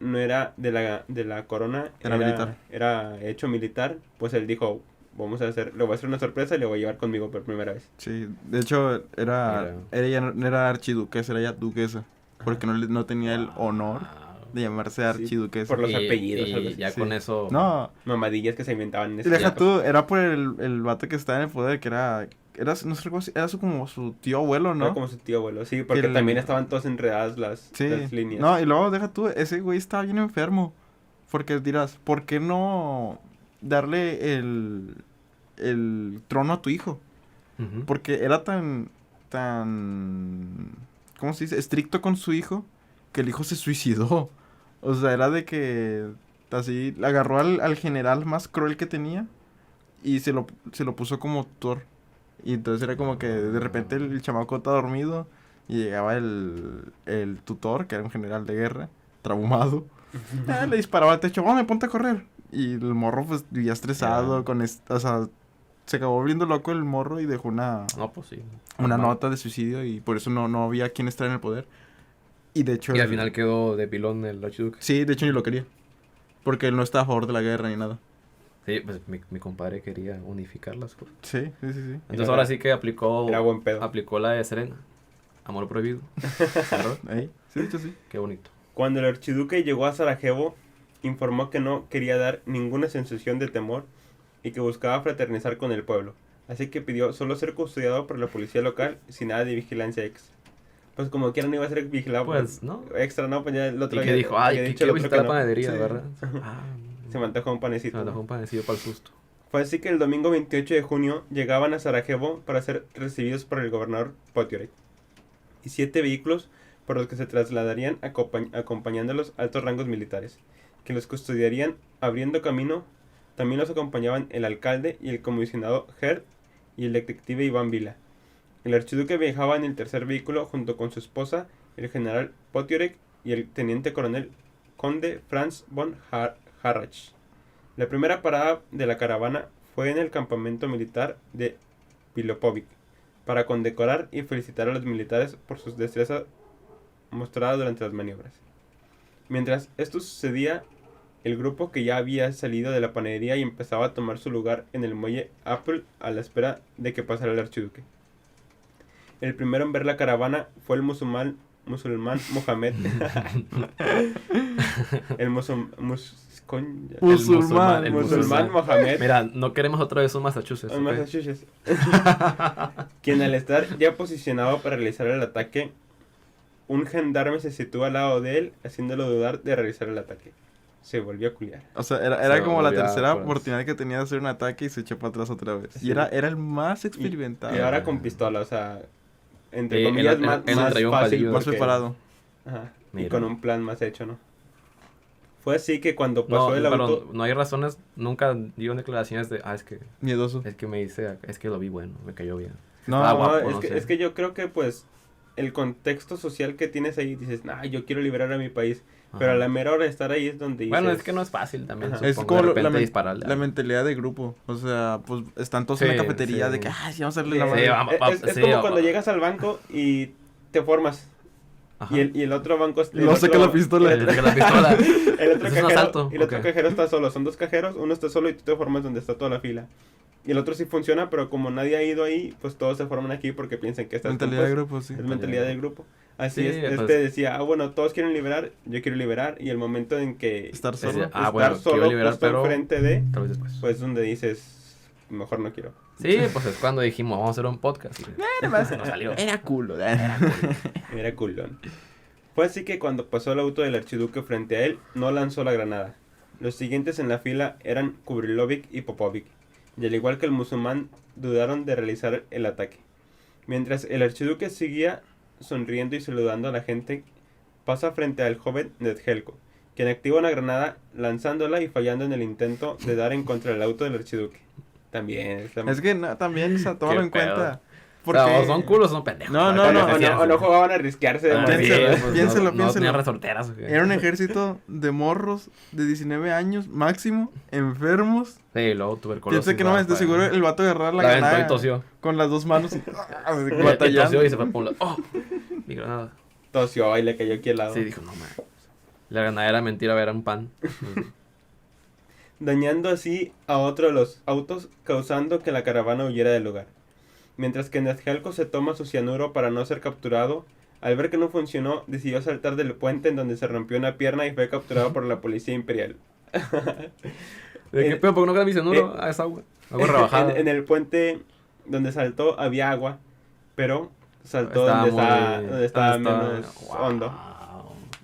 no era de la corona, Era militar. Era hecho militar, pues él dijo, le voy a hacer una sorpresa y le voy a llevar conmigo por primera vez. Sí, de hecho, ella no era archiduquesa, era ella duquesa. Porque no tenía el honor de llamarse archiduquesa. por los apellidos, algo Y así. ya Sí. con eso... No, Mamadillas que se inventaban en y ese deja tiempo. tú, era por el vato que estaba en el poder, que no sé, era como su tío abuelo, Era ¿no? como su tío abuelo, sí, porque Que también estaban todas enredadas las Sí. líneas. No, y luego deja tú, ese güey estaba bien enfermo. Porque dirás, ¿por qué no darle el trono a tu hijo? Ujú. Porque era tan, ¿cómo se dice? Estricto con su hijo, que el hijo se suicidó. O sea, era de que, así, agarró al general más cruel que tenía y se lo puso como tutor. Y entonces era como que de repente el chamaco está dormido y llegaba el tutor, que era un general de guerra, traumado. Le disparaba al techo, me ponte a correr. Y el morro, pues, vivía estresado, o sea, se acabó volviendo loco el morro y dejó una No, pues sí. nota Normal. de suicidio y por eso no había quien estar en el poder. Y de hecho... Y al final quedó de pilón el archiduque. Sí, de hecho ni lo quería. Porque él no estaba a favor de la guerra ni nada. Sí, pues mi compadre quería unificar las cosas. Sí. Entonces Era- ahora sí que aplicó Era buen pedo. la de Serena. Amor prohibido. ¿Verdad? Ahí. Sí, de hecho sí. Qué bonito. Cuando el archiduque llegó a Sarajevo, informó que no quería dar ninguna sensación de temor y que buscaba fraternizar con el pueblo. Así que pidió solo ser custodiado por la policía local sin nada de vigilancia extra. Pues como quiera no iba a ser vigilado Pues, ¿no? extra, ¿no? Pues ya el otro Y que había- dijo, ay, había que dicho quiero el otro visitar la que no. panadería, Sí. ¿verdad? Ah, Se me antojó un se panecito. me antojó un panecillo para el susto. Fue así que el domingo 28 de junio llegaban a Sarajevo para ser recibidos por el gobernador Potiorek y 7 vehículos por los que se trasladarían acompañando a los altos rangos militares, que los custodiarían abriendo camino. También los acompañaban el alcalde y el comisionado Gerd y el detective Iván Vila. El archiduque viajaba en el tercer vehículo junto con su esposa, el general Potiorek y el teniente coronel conde Franz von Harrach. La primera parada de la caravana fue en el campamento militar de Pilopovic, para condecorar y felicitar a los militares por sus destrezas mostradas durante las maniobras. Mientras esto sucedía, el grupo que ya había salido de la panadería y empezaba a tomar su lugar en el muelle Apple a la espera de que pasara el archiduque. El primero en ver la caravana fue el musulmán Mohamed. El musulmán Mohamed. Mira, no queremos otra vez un Massachusetts. En ¿ok? Massachusetts. Quien al estar ya posicionado para realizar el ataque, un gendarme se sitúa al lado de él, haciéndolo dudar de realizar el ataque. Se volvió a culiar. O sea, era Se como la volvió a, tercera pues. oportunidad que tenía de hacer un ataque y se echó para atrás otra vez. Sí. Y era el más experimentado. Y ahora con pistola, o sea, entre Él comillas, más traía un fácil. palillo. Más porque- preparado. Ajá, y Mira. con un plan más hecho, ¿no? Fue así que cuando pasó No, el pero auto... no hay razones, nunca dieron declaraciones de, Miedoso. es que me dice, es que lo vi bueno, me cayó bien. No, Ah, No, guapo, es, no que, sé. es que yo creo que, pues, el contexto social que tienes ahí, dices, nah, yo quiero liberar a mi país. Pero a Ajá. la mera hora de estar ahí es donde dices... Bueno, es que no es fácil también, Ajá. Es supongo, como de la, repente men- dispararle. la mentalidad de grupo. O sea, pues están todos en Sí, la cafetería sí. de que, sí, vamos a darle Sí, la Sí, madre. vamos. es Sí, como vamos. cuando llegas al banco y te formas. Ajá. Y el otro banco... Y luego saca la pistola. El otro, Saca la pistola. el otro Eso es un cajero, asalto, el otro ok. cajero está solo. Son dos cajeros, uno está solo y tú te formas donde está toda la fila. Y el otro sí funciona, pero como nadie ha ido ahí, pues todos se forman aquí porque piensan que estás tú, Mentalidad de pues, grupo, sí. es mentalidad del grupo. Así Sí, es, pues- decía, bueno, todos quieren liberar, yo quiero liberar, y el momento en que Estar Decía, solo. ah, estar bueno, solo quiero liberar, justo pero enfrente de, tal vez después. pues donde dices, mejor no quiero. Sí, pues es cuando dijimos, vamos a hacer un podcast. Y no salió. Era culo. Era culón. Fue así que cuando pasó el auto del archiduque frente a él, no lanzó la granada. Los siguientes en la fila eran Kubrilovic y Popovic, y al igual que el musulmán, dudaron de realizar el ataque. Mientras el archiduque seguía sonriendo y saludando a la gente, pasa frente al joven Nedjelko, quien activa una granada lanzándola y fallando en el intento de dar en contra del auto del archiduque. También. Es que no, también, o sea, tómalo Qué en cuenta. pedo. Porque... O sea, o son culos o son pendejos. No, no, o, no, o no jugaban a arriscarse Ah, demasiado. sí, Piénselo, pues, piénselo, no piénselo. tenían resorteras. ¿o qué? Era un ejército de morros de 19 años máximo, enfermos. Sí, luego tuberculosis. Piensa que no, de seguro el vato agarrar la La aventó granada y tosió. con las dos manos y Y batallando. tosió y se fue por un lado. ¡Oh! Mi granada. Tosió y le cayó aquí al lado. Sí, dijo, no, man. La granada era mentira, era un pan. Dañando así a otro de los autos, causando que la caravana huyera del lugar. Mientras que Nedjelko se toma su cianuro para no ser capturado, al ver que no funcionó, decidió saltar del puente en donde se rompió una pierna y fue capturado por la policía imperial. ¿De qué pedo? ¿Por qué no grabé mi cianuro? Ah, es agua. Agua rebajada. En el puente donde saltó había agua, pero saltó Estaba donde estaba muy- menos Wow. hondo.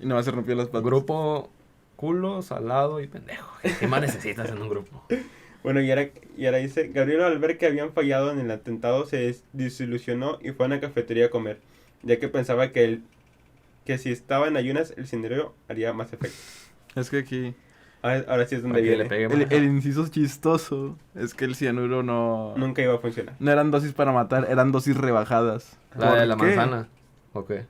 Y nomás se rompió las patas. Grupo culo, salado y pendejo. ¿Qué más necesitas en un grupo? Bueno, y ahora dice, Gabriel al ver que habían fallado en el atentado se desilusionó y fue a una cafetería a comer, ya que pensaba que si estaba en ayunas el cianuro haría más efecto. Es que aquí Ahora sí es donde Para que le viene. pegue más. el inciso chistoso es que el cianuro no... Nunca iba a funcionar. No eran dosis para matar, eran dosis rebajadas. La de ¿Por la qué? manzana. ¿O qué?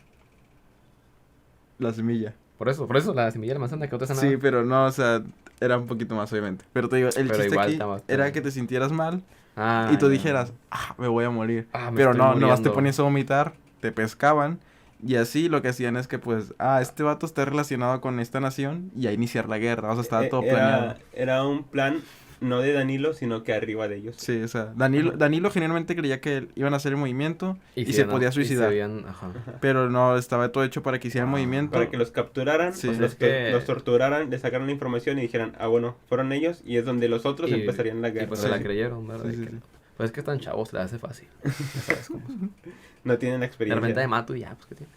La semilla. Por eso, la semilla de la manzana que no te hace Sí, nada. pero no, o sea, era un poquito más, obviamente. Pero te digo, el Pero chiste igual aquí estaba- era que te sintieras mal Ah, y tú ya. dijeras, me voy a morir. Ah, me Pero estoy no, nomás te muriendo. ponías a vomitar, te pescaban. Y así lo que hacían es que, pues, este vato está relacionado con esta nación y a iniciar la guerra. O sea, estaba todo planeado. Era un plan no de Danilo, sino que arriba de ellos. Sí, o sea, Danilo genuinamente creía que iban a hacer el movimiento y se podía suicidar. Ajá. Pero no, estaba todo hecho para que hicieran movimiento. Para que los capturaran, Sí. pues, Pues los torturaran, les sacaran la información y dijeran, bueno, fueron ellos, y es donde los otros empezarían la Y guerra. pues Sí. se la creyeron, ¿verdad? Sí, De sí, que, sí. pues es que están chavos, se les hace fácil. Ya sabes cómo es. No tienen De experiencia. repente me mato y ya, pues ¿qué tiene?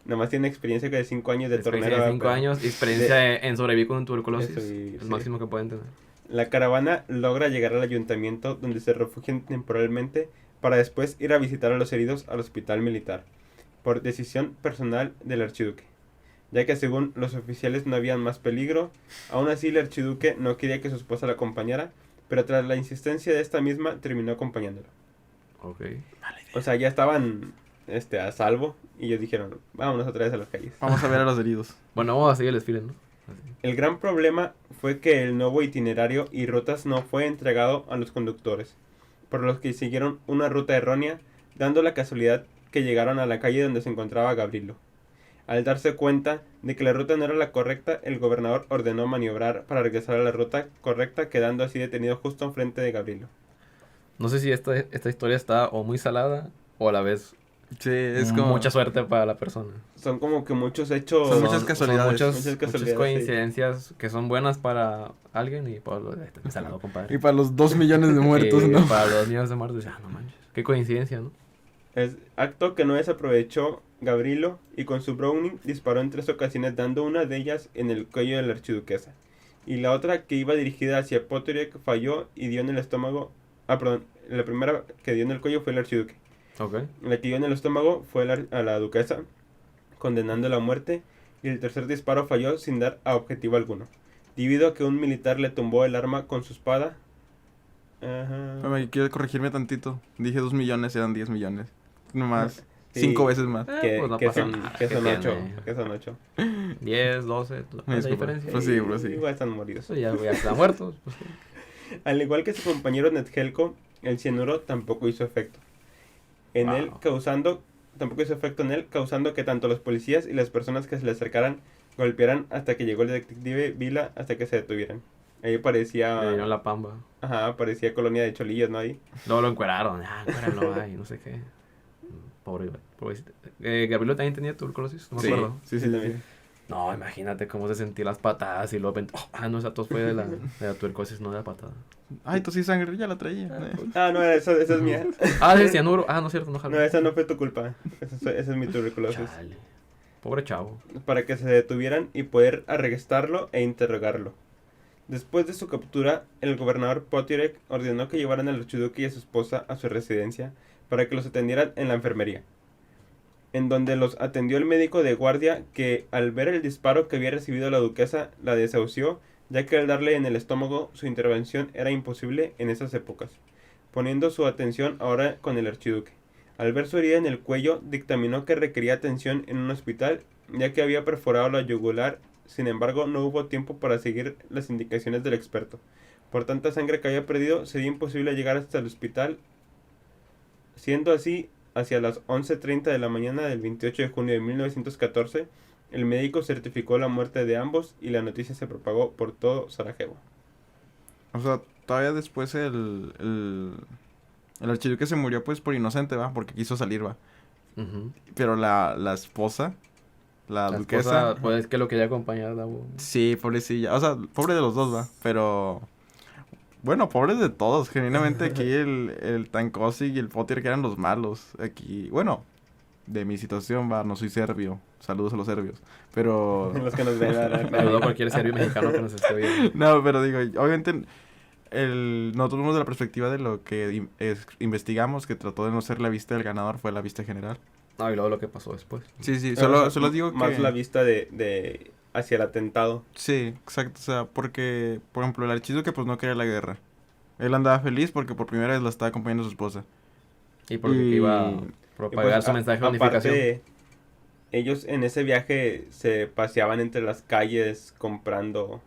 Nomás tienen experiencia que de 5 años de Experiencia tornero. de 5 años y experiencia en sobrevivir con tuberculosis. Eso y- el sí. máximo que pueden tener. La caravana logra llegar al ayuntamiento donde se refugian temporalmente para después ir a visitar a los heridos al hospital militar, por decisión personal del archiduque, ya que según los oficiales no había más peligro. Aún así el archiduque no quería que su esposa la acompañara, pero tras la insistencia de esta misma terminó acompañándola. Ok. O sea, ya estaban a salvo y ellos dijeron, vámonos otra vez a las calles. Vamos a ver a los heridos. Bueno, vamos a seguir el desfile, ¿no? Así. El gran problema fue que el nuevo itinerario y rutas no fue entregado a los conductores, por los que siguieron una ruta errónea, dando la casualidad que llegaron a la calle donde se encontraba Gabrilo. Al darse cuenta de que la ruta no era la correcta, el gobernador ordenó maniobrar para regresar a la ruta correcta, quedando así detenido justo enfrente de Gabrilo. No sé si esta historia está o muy salada o a la vez Sí, es como... mucha suerte para la persona. Son como que muchos hechos... Son muchas casualidades. Muchas casualidades, coincidencias que son buenas para alguien y para los salado, compadre. Y para los 2 millones de muertos, Y ¿no? para los niños de muertos, no manches. Qué coincidencia, ¿no? Es acto que no desaprovechó Gabrilo y con su Browning disparó en 3 ocasiones, dando una de ellas en el cuello de la archiduquesa. Y la otra, que iba dirigida hacia Potiorek, falló y dio en el estómago. Perdón, la primera que dio en el cuello fue el archiduque. Ok. La que dio en el estómago fue a la duquesa, condenándola a muerte. Y el tercer disparo falló sin dar a objetivo alguno, debido a que un militar le tumbó el arma con su espada. Ajá. Quiero corregirme tantito. Dije 2 millones, eran 10 millones. Nomás. Sí. 5 veces más. Pues no que pasa son, nada, que ¿qué son tiene? 8. Que son 8. 10, 12, ¿cuál es la Disculpa. diferencia? Pues sí, pues sí. Igual están moridos. Eso ya están muertos. Pues, sí. Al igual que su compañero Netgelco, el cianuro tampoco hizo efecto. Tampoco hizo efecto en él, causando que tanto los policías y las personas que se le acercaran golpearan hasta que llegó el detective Vila hasta que se detuvieran. Ahí parecía... Le dieron la pamba. Ajá, parecía colonia de cholillos, ¿no? Ahí. Luego lo encueraron. Encuéralo ahí, no sé qué. Pobrecito. Gabrielo también tenía tuberculosis, no me Sí, acuerdo. sí, sí, Sí, sí. también. No, imagínate cómo se sentía las patadas y luego... no, esa tos fue de la tuberculosis, no de la patada. Ay, tosí sangre, ya la traía. No, esa es mía. Sí, cianuro. No es cierto, no jaló. No, esa no fue tu culpa. Esa es mi tuberculosis. Chale. Pobre chavo. Para que se detuvieran y poder arrestarlo e interrogarlo. Después de su captura, el gobernador Potiorek ordenó que llevaran al archiduque y a su esposa a su residencia para que los atendieran en la enfermería, en donde los atendió el médico de guardia, que al ver el disparo que había recibido la duquesa la desahució, ya que al darle en el estómago su intervención era imposible en esas épocas, poniendo su atención ahora con el archiduque. Al ver su herida en el cuello, dictaminó que requería atención en un hospital, ya que había perforado la yugular. Sin embargo, no hubo tiempo para seguir las indicaciones del experto. Por tanta sangre que había perdido, sería imposible llegar hasta el hospital. Siendo así, hacia las 11:30 de la mañana del 28 de junio de 1914, el médico certificó la muerte de ambos y la noticia se propagó por todo Sarajevo. O sea, todavía después el archiduque se murió pues por inocente, ¿va? Porque quiso salir, ¿va? Ujú. Pero la esposa, la La duquesa... esposa, pues es que lo quería acompañar, Davo. Sí, pobrecilla. O sea, pobre de los dos, ¿va? Pero... Bueno, pobres de todos. Genuinamente aquí el Tankosi y el Potir que eran los malos. Aquí, bueno, de mi situación, va, no soy serbio. Saludos a los serbios. Pero... Los que nos ven, Saludo a cualquier serbio mexicano que nos esté viendo. No, pero digo, obviamente nosotros vemos de la perspectiva de lo que investigamos, que trató de no ser la vista del ganador, fue la vista general. No, y luego lo que pasó después. Sí, sí, Pero, solo digo que... más la vista de hacia el atentado. Sí, exacto, o sea, porque, por ejemplo, el archiduque pues no quería la guerra. Él andaba feliz porque por primera vez la estaba acompañando su esposa. Y porque Y- iba a Y propagar pues, su mensaje de unificación. aparte, ellos en ese viaje se paseaban entre las calles comprando,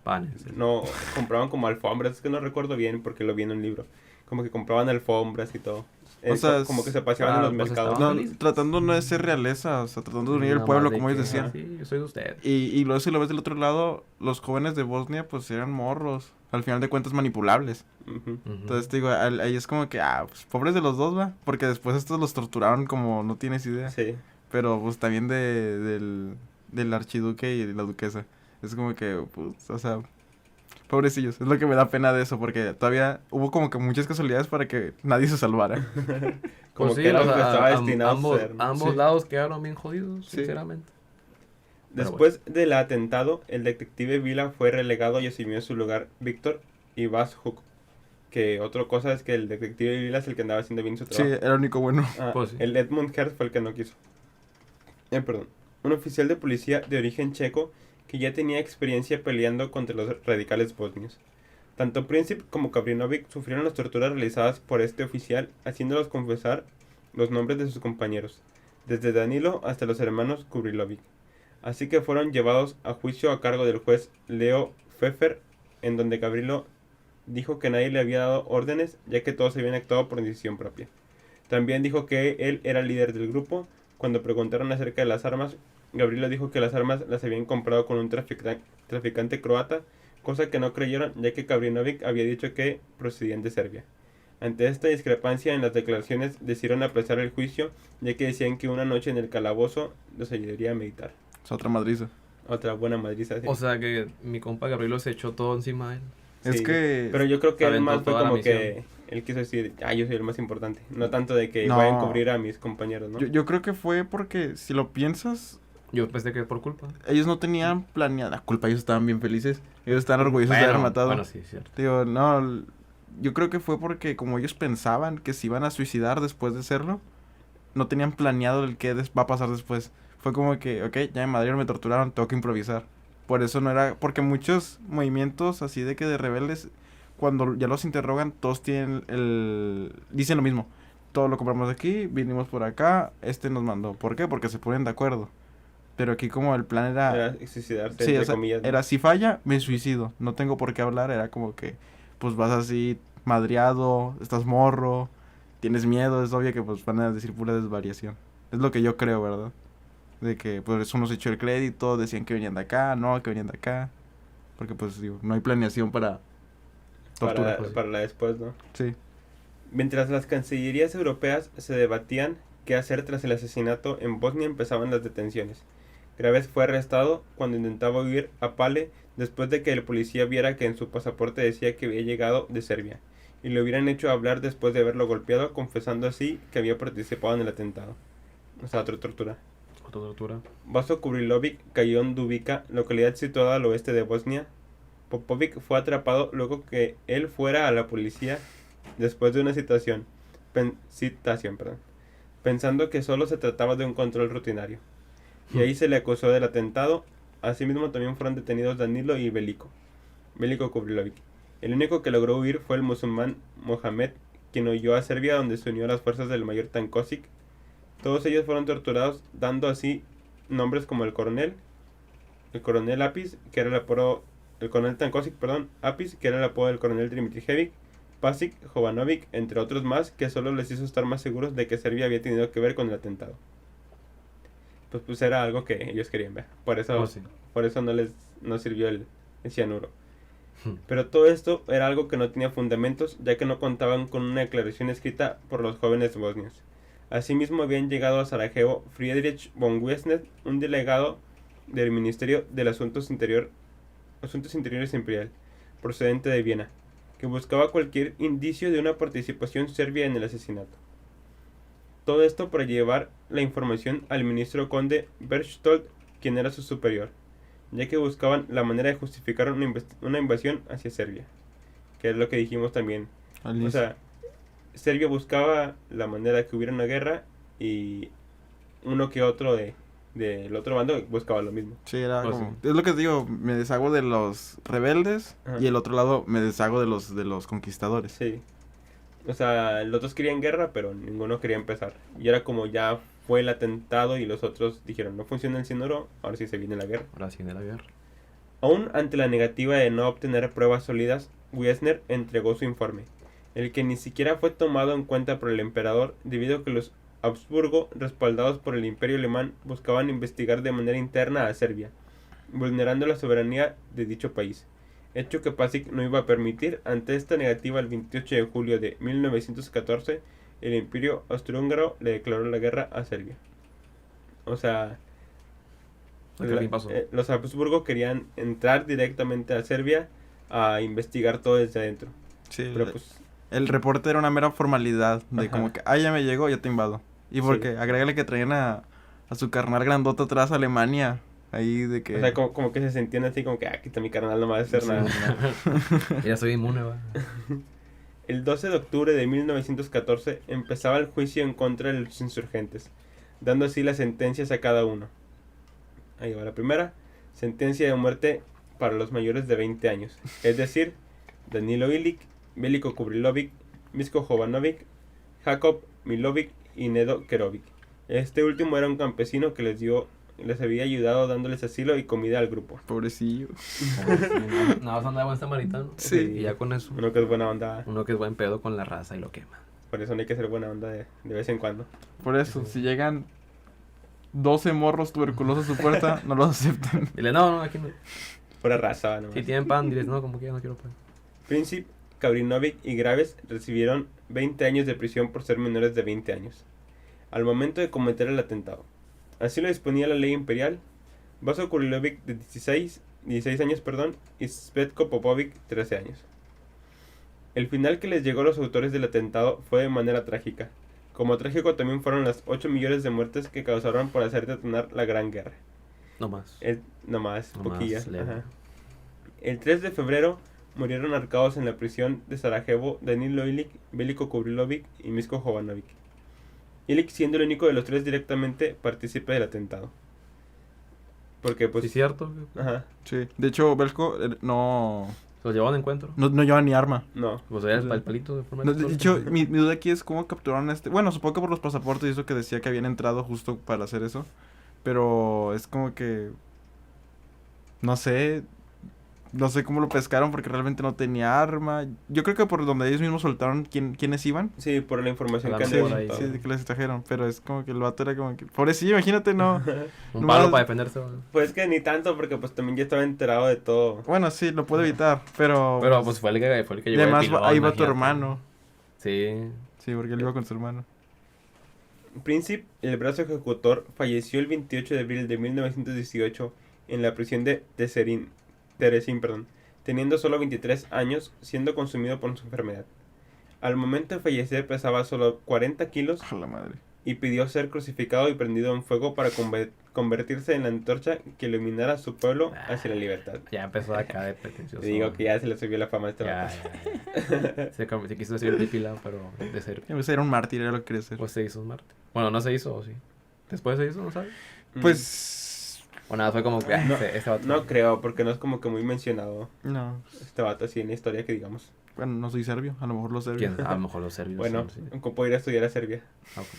Panes. no, compraban como alfombras, es que no recuerdo bien porque lo vi en un libro, como que compraban alfombras y todo. O sea, como que se paseaban en los pues, mercados. estaban No, felices. tratando no de ser realeza, o sea, tratando de unir el Nada pueblo, más de como ellos que, decían. Sí, yo soy de usted. Y luego si lo ves del otro lado, los jóvenes de Bosnia pues eran morros. al final de cuentas manipulables. Ujú. Entonces te digo, ahí es como que, pues pobres de los dos, va, porque después estos los torturaron como no tienes idea. Sí. Pero pues también del archiduque y de la duquesa. Es como que, pues, o sea, pobrecillos. Es lo que me da pena de eso, porque todavía hubo como que muchas casualidades para que nadie se salvara. Como Pues que sí, era o algo que sea, estaba destinado a ambos, ser. ambos Sí. lados quedaron bien jodidos, Sí. sinceramente. Pero Después del atentado, el detective Vila fue relegado y asumió su lugar Víctor Ibáñez. Que otra cosa es que el detective Vila es el que andaba haciendo bien su Sí, trabajo. era el único bueno. Pues sí. El Edmund Hertz fue el que no quiso. Perdón. Un oficial de policía de origen checo que ya tenía experiencia peleando contra los radicales bosnios. Tanto Princip como Kabrinovic sufrieron las torturas realizadas por este oficial, haciéndolos confesar los nombres de sus compañeros, desde Danilo hasta los hermanos Kubrilovic. Así que fueron llevados a juicio a cargo del juez Leo Pfeffer, en donde Gavrilo dijo que nadie le había dado órdenes, ya que todos habían actuado por decisión propia. También dijo que él era el líder del grupo. Cuando preguntaron acerca de las armas, Gavrilo dijo que las armas las habían comprado con un traficante croata, cosa que no creyeron, ya que Kabrinovic había dicho que procedían de Serbia. Ante esta discrepancia en las declaraciones, decidieron aplazar el juicio, ya que decían que una noche en el calabozo los ayudaría a meditar. Es otra madriza. Otra buena madriza. Sí. O sea que mi compa Gabrielo se echó todo encima de él. Es Sí, que... Pero yo creo que Se él aventó más fue toda la como misión. que él quiso decir, yo soy el más importante. No tanto de que No. voy a encubrir a mis compañeros, ¿no? Yo creo que fue porque, si lo piensas, Yo pensé que por culpa. ellos no tenían planeada culpa, ellos estaban bien felices. Ellos estaban orgullosos de haber matado. Bueno, sí, es cierto. Digo, no, yo creo que fue porque como ellos pensaban que se iban a suicidar después de hacerlo, no tenían planeado el qué va a pasar después. Fue como que, ok, ya me madrieron, me torturaron, tengo que improvisar. Por eso no era, porque muchos movimientos así de que de rebeldes, cuando ya los interrogan, todos tienen dicen lo mismo. Todo lo compramos aquí, vinimos por acá, este nos mandó. ¿Por qué? Porque se ponen de acuerdo. Pero aquí como el plan Era suicidarse, sí, entre o sea, comillas, ¿no? era si falla, me suicido. No tengo por qué hablar. Era como que, pues vas así, madreado, estás morro, tienes miedo. Es obvio que pues van a decir pura desvariación. Es lo que yo creo, ¿verdad? De que pues uno se echó el crédito, decían que venían de acá, no, que venían de acá. Porque pues digo, no hay planeación para tortura. para, Pues, para la después, ¿no? sí. Mientras las cancillerías europeas se debatían qué hacer tras el asesinato, en Bosnia empezaban las detenciones. Graves fue arrestado cuando intentaba huir a Pale después de que el policía viera que en su pasaporte decía que había llegado de Serbia, y le hubieran hecho hablar después de haberlo golpeado, confesando así que había participado en el atentado. O sea, otra tortura. Otra tortura. Vaso Kubrilovic cayó en Dubica, localidad situada al oeste de Bosnia. Popovic fue atrapado luego que él fuera a la policía después de una citación, pensando que solo se trataba de un control rutinario. Y ahí se le acusó del atentado. Asimismo también fueron detenidos Danilo y Veliko Kubrilovic. El único que logró huir fue el musulmán Mohamed, quien huyó a Serbia, donde se unió a las fuerzas del mayor Tankosic. Todos ellos fueron torturados, dando así nombres como el coronel Apis, que era el apodo, el coronel Tankosic, Apis, que era el apodo del coronel Dimitrijevic, Pasic, Jovanovic, entre otros más, que solo les hizo estar más seguros de que Serbia había tenido que ver con el atentado. Pues era algo que ellos querían ver. Por eso, Oh, sí. por eso no sirvió el cianuro. Pero todo esto era algo que no tenía fundamentos, ya que no contaban con una declaración escrita por los jóvenes bosnios. Asimismo habían llegado a Sarajevo Friedrich von Wiesner, un delegado del Ministerio de Asuntos Interiores Imperial, procedente de Viena, que buscaba cualquier indicio de una participación serbia en el asesinato. Todo esto para llevar la información al ministro conde Berchtold, quien era su superior, ya que buscaban la manera de justificar una invasión hacia Serbia, que es lo que dijimos también. Al O inicio. sea, Serbia buscaba la manera de que hubiera una guerra y uno que otro del otro bando buscaba lo mismo. Sí, era Pues como... sí. Es lo que te digo, me deshago de los rebeldes Ajá. y el otro lado me deshago de los conquistadores. Sí. O sea, los dos querían guerra, pero ninguno quería empezar. Y era como ya fue el atentado y los otros dijeron, no funciona el cianuro, ahora sí se viene la guerra. Ahora sí de la guerra. Aún ante la negativa de no obtener pruebas sólidas, Wiesner entregó su informe, el que ni siquiera fue tomado en cuenta por el emperador debido a que los Habsburgo, respaldados por el Imperio Alemán, buscaban investigar de manera interna a Serbia, vulnerando la soberanía de dicho país. hecho que Pasic no iba a permitir. Ante esta negativa, el 28 de julio de 1914, el Imperio Austrohúngaro le declaró la guerra a Serbia. O sea, ¿Qué pasó? los Habsburgo querían entrar directamente a Serbia a investigar todo desde adentro. Sí, Pero pues, el reporte era una mera formalidad de Ajá. como que, ya me llegó, ya te invado. Y porque agrégale que traían a su carnal grandota atrás a Alemania. Ahí de que... o sea, como que se sentían así como que aquí está mi carnal, no me va a hacer Sí, nada. Ya soy inmune, va. El 12 de octubre de 1914 empezaba el juicio en contra de los insurgentes, dando así las sentencias a cada uno. Ahí va la primera. Sentencia de muerte para los mayores de 20 años. Es decir, Danilo Ilic, Veliko Kubrilovic, Misko Jovanovic, Jakob Milovic y Nedo Kerovic. Este último era un campesino que les había ayudado dándoles asilo y comida al grupo. Pobrecillo. Nada más andaba buen samaritano. Sí. Y ya con eso. Uno que es buena onda, Uno que es buen pedo con la raza y lo quema. por eso no hay que ser buena onda de vez en cuando. Por eso, Sí. si llegan 12 morros tuberculosos a su puerta, no los aceptan. Dile, no, aquí no. Pura raza, ¿no? Si tienen pan, diles, no, como que ya no quiero pan. Princip, Kabrinovic y Graves recibieron 20 años de prisión por ser menores de 20 años, al momento de cometer el atentado. Así lo disponía la ley imperial. Vaso Kurilovic de 16 años, y Svetko Popovic 13 años. El final que les llegó a los autores del atentado fue de manera trágica. Como trágico también fueron las 8 millones de muertes que causaron por hacer detonar la Gran Guerra. No más. No más, No más, poquillas. leve. Ajá. El 3 de febrero murieron ahorcados en la prisión de Sarajevo Danilo Ilic, Veliko Kubrilovic y Misko Jovanovic. Ilic siendo el único de los tres directamente partícipe del atentado. Porque pues... Sí, cierto. Ajá, Sí. De hecho, Belko no Se los llevaban de encuentro. lleva ni arma. no. Pues era el palito de forma No, de hecho, mi duda aquí es cómo capturaron a este... Bueno, supongo que por los pasaportes y eso que decía que habían entrado justo para hacer eso. Pero es como que... No sé cómo lo pescaron porque realmente no tenía arma. Yo creo que por donde ellos mismos soltaron quiénes iban. Sí, por la información A que la han mejor dado. ahí. Sí, de que les extrajeron. Pero es como que el vato era como que... Pobrecillo, imagínate, no... Un no palo más- para defenderse. ¿Va? Pues que ni tanto, porque pues también ya estaba enterado de todo. Bueno, sí, lo puede evitar, pero... Pero pues fue el que y llegó además el pilón, ahí va tu imagínate. hermano. Sí. Sí, porque él iba con su hermano. Princip, el brazo ejecutor, falleció el 28 de abril de 1918 en la prisión de Terezín, teniendo solo 23 años, siendo consumido por su enfermedad. Al momento de fallecer pesaba solo 40 kilos A la madre. y pidió ser crucificado y prendido en fuego para convertirse en la antorcha que iluminara a su pueblo hacia la libertad. Ya empezó acá de pretencioso. Te digo que ya se le subió la fama a este Ya, vato. ya. Se quiso decir depilado, pero de ser. Era un mártir, era lo que quería ser. Pues se hizo un Marte. Bueno, no se hizo, ¿o sí? Después se hizo, ¿no sabes? Pues... O nada, fue como que No, este vato. No creo, porque no es como que muy mencionado No. este vato así en la historia que digamos. Bueno, no soy serbio. A lo mejor los ¿Quién? serbios. A lo mejor los serbios. Bueno, sí. ¿cómo puedo ir a estudiar a Serbia?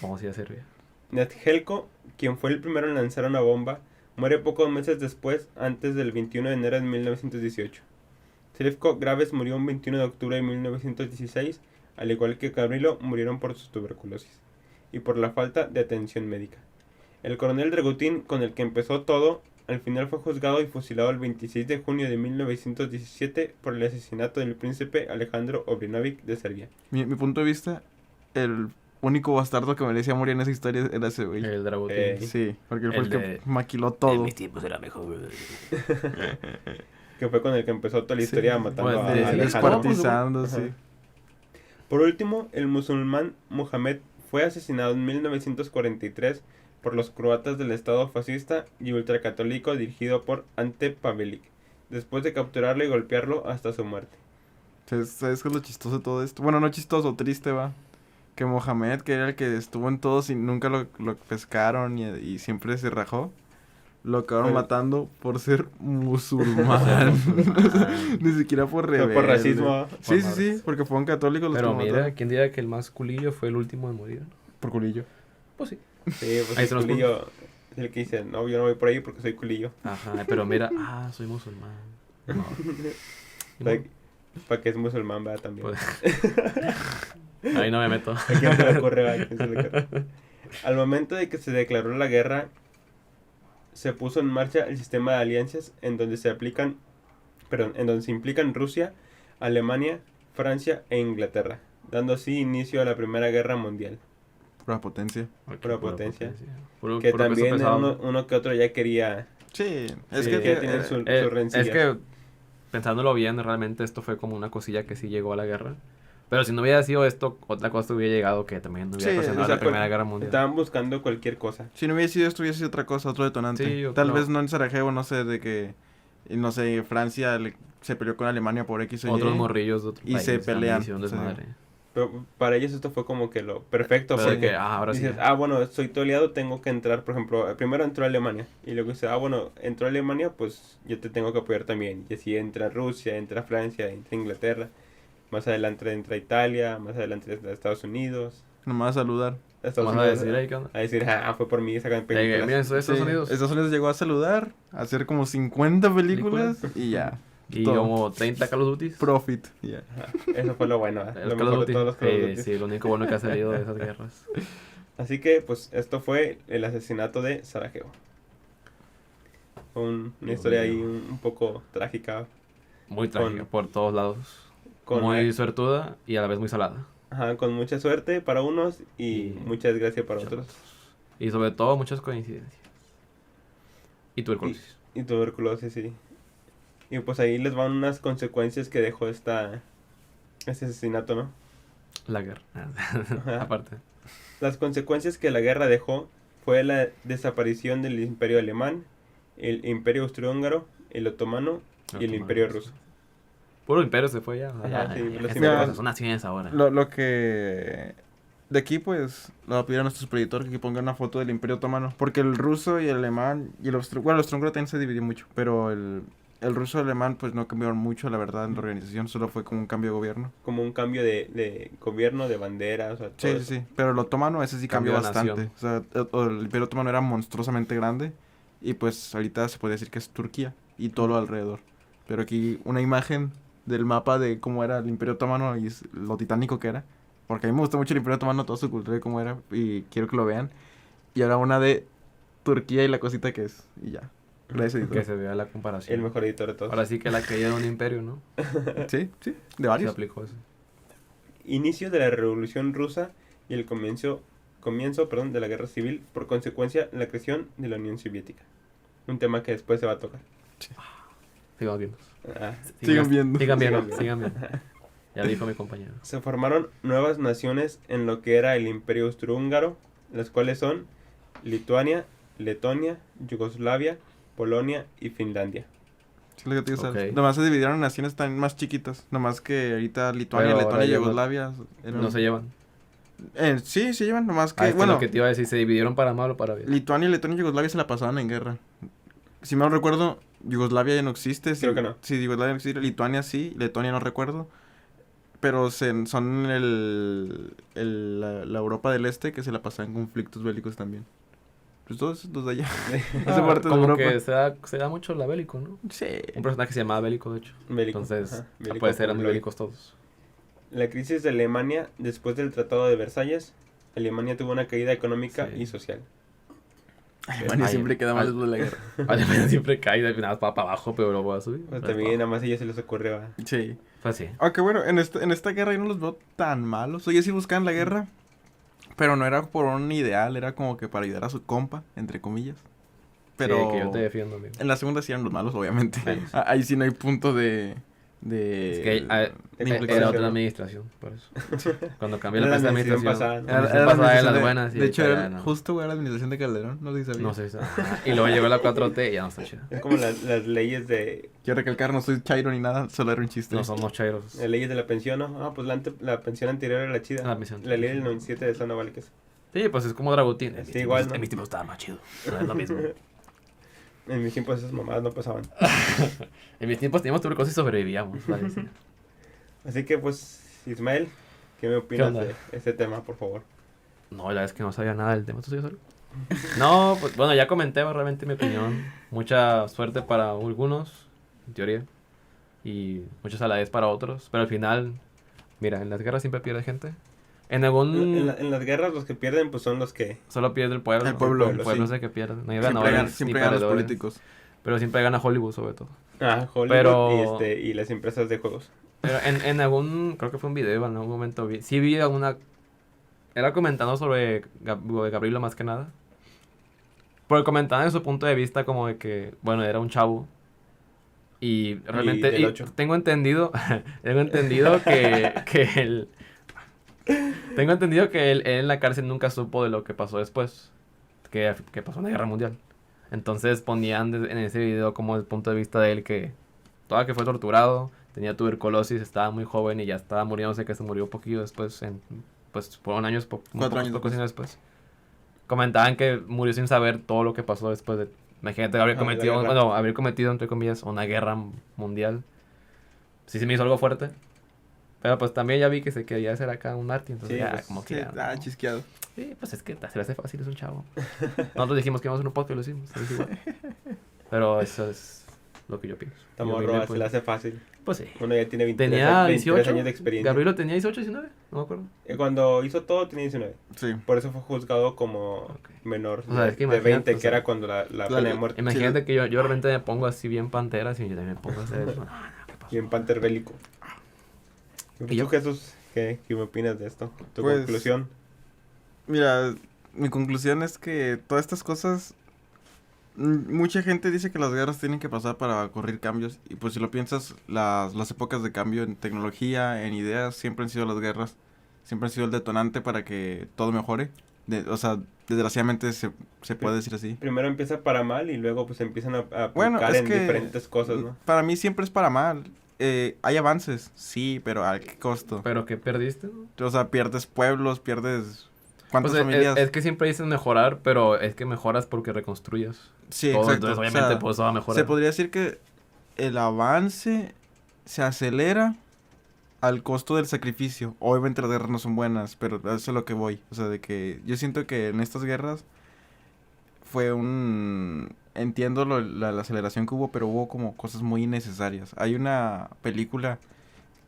Vamos a ir a Serbia. Netjelko, quien fue el primero en lanzar una bomba, muere pocos meses después, antes del 21 de enero de 1918. Srivko Graves murió un 21 de octubre de 1916, al igual que Gavrilo murieron por su tuberculosis y por la falta de atención médica. El coronel Dragutin, con el que empezó todo, al final fue juzgado y fusilado el 26 de junio de 1917 por el asesinato del príncipe Alejandro Obrenović de Serbia. Mi punto de vista, el único bastardo que merecía morir en esa historia era ese güey. El Dragutin. Sí, porque él fue el que de- maquiló En todo. mis tiempos era mejor. Que fue con el que empezó toda la Sí, historia matando pues, a de- Alejandro. Descuartizando, Ajá. sí. Por último, el musulmán Mohamed fue asesinado en 1943 por los croatas del estado fascista y ultracatólico dirigido por Ante Pavelic, después de capturarlo y golpearlo hasta su muerte. ¿Sabes qué es lo chistoso de todo esto? Bueno, no chistoso, triste, va. Que Mohamed, que era el que estuvo en todos y nunca lo pescaron y siempre se rajó, lo acabaron Fue- matando por ser musulmán. Ni siquiera por Fue rebelde. por racismo. Sí, sí, sí, porque fueron católicos los Pero que lo mira, mataron. ¿quién diría que el más culillo fue el último en morir? Por culillo. Pues sí. Sí, pues Ahí el se nos culillo es el que dice, no, yo no voy por ahí porque soy culillo. Ajá, pero mira, soy musulmán. No. Para que es musulmán, va también. Pues- Ahí no me meto. ¿A quién se le ocurre? ¿A quién se le ocurre? Al momento de que se declaró la guerra, se puso en marcha el sistema de alianzas en donde se aplican en donde se implican Rusia, Alemania, Francia e Inglaterra, dando así inicio a la Primera Guerra Mundial. Pura potencia. Pura potencia. Puro Que peso también pesado. uno que otro ya quería... Sí, es Sí, que ya tienen su rencillas. Es que, pensándolo bien, realmente esto fue como una cosilla que sí llegó a la guerra. Pero si no hubiera sido esto, otra cosa hubiera llegado que también hubiera Sí, ocasionado o sea, la Primera Guerra Mundial. Estaban buscando cualquier cosa. si no hubiese sido esto, hubiese sido otra cosa, otro detonante. Sí, Tal otro- vez no en Sarajevo, no sé, de que, no sé, Francia se peleó con Alemania por X o Y. Otros morrillos de otro y país. se también pelean, hicieron o sea, desmadre. Pero para ellos esto fue como que lo perfecto, Pero de porque que, ahora sí. dices, bueno, soy tu aliado, tengo que entrar, por ejemplo, primero entró Alemania, y luego dice, bueno, entró Alemania, pues yo te tengo que apoyar también. Y así entra Rusia, entra Francia, entra Inglaterra, más adelante entra Italia, más adelante entra Estados Unidos. Nomás saludar. Estados Vamos a Unidos, decir ahí, ¿qué onda? a decir, fue por mí, sacan De que, películas. mira, esto de Estados Sí, Unidos. Estados Unidos llegó a saludar, a hacer como 50 películas y ya. Y todo. como 30 Call of Duty. Profit. Ya. Ajá, eso fue lo bueno, El lo Call of mejor de Duty. todos los Call of Sí, Duty. sí, lo único bueno que ha salido de esas guerras. Así que, pues, esto fue el asesinato de Sarajevo. Una Dios historia ahí mío. un poco trágica. Muy trágica por todos lados. Con, Muy suertuda y a la vez muy salada. con mucha suerte para unos y Y mucha desgracia para muchas otros. Y sobre todo muchas coincidencias. Y tuberculosis. Y tuberculosis, sí. Y pues ahí les van unas consecuencias que dejó este asesinato, ¿no? La guerra. Ajá. Aparte. Las consecuencias que la guerra dejó fue la desaparición del Imperio Alemán, el Imperio Austrohúngaro, el Otomano y el Imperio Ruso. Puro imperio se fue ya. O sea, Ajá, sí, los estas imperios. cosas son naciones ahora. Lo que... De aquí, pues, lo va a pedir a nuestro supereditor que ponga una foto del Imperio Otomano. Porque el ruso y el alemán y el austrohúngaro... Bueno, el austrohúngaro también se dividió mucho. Pero el ruso y el alemán, pues, no cambiaron mucho, la verdad, en la organización. Solo fue como un cambio de gobierno. Como un cambio de gobierno, de bandera, o sea, todo Sí, eso. sí, sí. Pero el otomano, ese sí cambió Cambio de bastante. O sea, el Imperio Otomano era monstruosamente grande. Y pues ahorita se podría decir que es Turquía y todo lo alrededor. Pero aquí una imagen del mapa de cómo era el Imperio Otomano y lo titánico que era. Porque a mí me gusta mucho el Imperio Otomano, toda su cultura y cómo era. Y quiero que lo vean. Y ahora una de Turquía y la cosita que es. Y ya. Gracias, editor. Que se vea la comparación. El mejor editor de todos. Ahora sí que la caída de un imperio, ¿no? Sí, sí. De Se varios. aplicó eso. Inicio de la Revolución Rusa y el comienzo de la Guerra Civil, por consecuencia, la creación de la Unión Soviética. Un tema que después se va a tocar. Sigamos viendo. Ah, Sigan viendo. Sigan viendo, Sigan sigan viendo. Ya dijo mi compañero. Se formaron nuevas naciones en lo que era el Imperio Austrohúngaro, las cuales son Lituania, Letonia, Yugoslavia, Polonia y Finlandia. Sí, lo que te digo, o sea, Ok. nomás se dividieron en naciones tan más chiquitas. Nomás que ahorita Lituania, Pero Letonia ahora y ya Yugoslavia. eran- No se llevan. Sí, se llevan. Nomás que, Ah, es que bueno, lo que te iba a decir, se dividieron para mal o para bien. Lituania, Letonia y Yugoslavia se la pasaban en guerra. Si mal no recuerdo, Yugoslavia ya no existe. Creo que no. Sí, Yugoslavia no existe. Lituania sí, Letonia no recuerdo. Pero son la Europa del Este que se la pasaban en conflictos bélicos también. Pues todos los de allá. Esa parte de Como Europa. que se da mucho la bélico, ¿no? Sí. Un personaje se llamaba bélico, de hecho. Bélico, Entonces, ajá, bélico puede ser, eran muy por bélicos todos. La crisis de Alemania después del Tratado de Versalles, Alemania tuvo una caída económica Sí. y social. Alemania Ay, siempre queda mal al- después de la guerra. Alemania siempre cae y al final va para abajo, pero lo voy a subir. Pues Pues, también para nada más a ellos se les ocurrió. Sí. Pues sí. Aunque bueno, en esta guerra yo no los veo tan malos. Oye, sí buscaban la guerra, pero no era por un ideal, era como que para ayudar a su compa, entre comillas. Pero Sí, que yo te defiendo, amigo. en la segunda sí eran los malos, obviamente. Bueno, sí. Ahí sí no hay punto de Es que de era implicación, otra ¿no? administración, por eso. Cuando cambió la Era la administración. administración pasada, ¿no? La administración pasada de las buenas. y de hecho, ahorita era ya no. justo era la administración de Calderón, no sé si sabías. No sé. Y luego llegó la 4T y ya no está chida. Es como las leyes de Quiero recalcar, no soy chairo ni nada, solo era un chiste. No somos chairos. las leyes de la pensión, ¿no? Pues la pensión anterior era la chida. La pensión. La ley del 97 de esa no vale que eso. Sí, pues es como Dragutín. Sí, igual, ¿no? En mis tiempos estaba más chido. No es lo mismo. En mis tiempos esas mamadas no pasaban. En mis tiempos teníamos tuberculosis y sobrevivíamos. ¿Vale? Sí. Así que pues, Ismael, ¿qué me opinas onda? de este tema, por favor? No, la verdad es que no sabía nada del tema. ¿Tú sabías algo? No, pues bueno, ya comenté realmente mi opinión. Mucha suerte para algunos, en teoría. Y muchos a la vez para otros. Pero al final, mira, en las guerras siempre pierde gente. En algún... En las guerras los que pierden pues son los que... Solo pierde el pueblo. El pueblo, El pueblo sí. es el que pierde. No hay Siempre ganadores ganan, ni siempre ganan los perdedores. políticos. Pero siempre gana Hollywood sobre todo. Hollywood Pero- y las empresas de juegos. Pero en algún, creo que fue un video, en algún momento sí vi alguna, era comentando sobre Gabrielo más que nada. Porque comentaban en su punto de vista como de que, bueno, era un chavo. Y realmente, del ocho. tengo entendido, tengo entendido que él, tengo entendido que él en la cárcel nunca supo de lo que pasó después, que pasó en la Guerra Mundial. Entonces ponían en ese video como el punto de vista de él que toda que fue torturado, tenía tuberculosis, estaba muy joven y ya estaba muriéndose, que se murió un poquillo después, pues fueron años, 4 años pocos después. años después. Comentaban que murió sin saber todo lo que pasó después de, imagínate haber La cometido, guerra. bueno, haber cometido entre comillas una guerra mundial. Sí se me hizo algo fuerte. Pero pues también ya vi que se quería hacer acá un Marty, entonces Sí, ya pues, como Sí, que ya, no. chisqueado. Sí, pues es que se le hace fácil, es un chavo. Nosotros dijimos que íbamos a hacer un podcast y lo hicimos, es igual. Pero eso es lo que yo pienso. Esta Yo morra vine, se pues, le hace fácil. pues sí. Uno ya tiene 23, Tenía 23 18. años de experiencia. Gabrielo tenía 18, 19, no me acuerdo. Cuando hizo todo tenía 19. Sí. Por eso fue juzgado como Ok. menor O sea, es que de 20, imagínate, o que sea, era cuando la pena de muerte. Imagínate que yo de repente me pongo así bien panteras y yo también me pongo a hacer eso. No, ¿qué pasó? Y en Panther Bélico. ¿Y yo? ¿Tú, Jesús, qué me opinas de esto? ¿Tu Pues, conclusión? Mira, mi conclusión es que todas estas cosas, mucha gente dice que las guerras tienen que pasar para ocurrir cambios. Y pues si lo piensas, las épocas de cambio en tecnología, en ideas, siempre han sido las guerras. Siempre han sido el detonante para que todo mejore. O sea, desgraciadamente se puede decir así. Primero empieza para mal y luego pues empiezan a aplicar Bueno, es en que diferentes cosas, ¿no? para mí siempre es para mal. Hay avances, sí, pero ¿a qué costo? Pero que perdiste, ¿no? O sea, pierdes pueblos, pierdes... ¿Cuántas Pues familias? es que siempre dicen mejorar, pero es que mejoras porque reconstruyes. Sí, todo, exacto. entonces O obviamente sea, pues eso va a mejorar. se podría decir que el avance se acelera al costo del sacrificio. Obviamente las guerras no son buenas, pero eso es a lo que voy. O sea, de que yo siento que en estas guerras fue un... Entiendo la aceleración que hubo, pero hubo como cosas muy innecesarias. Hay una película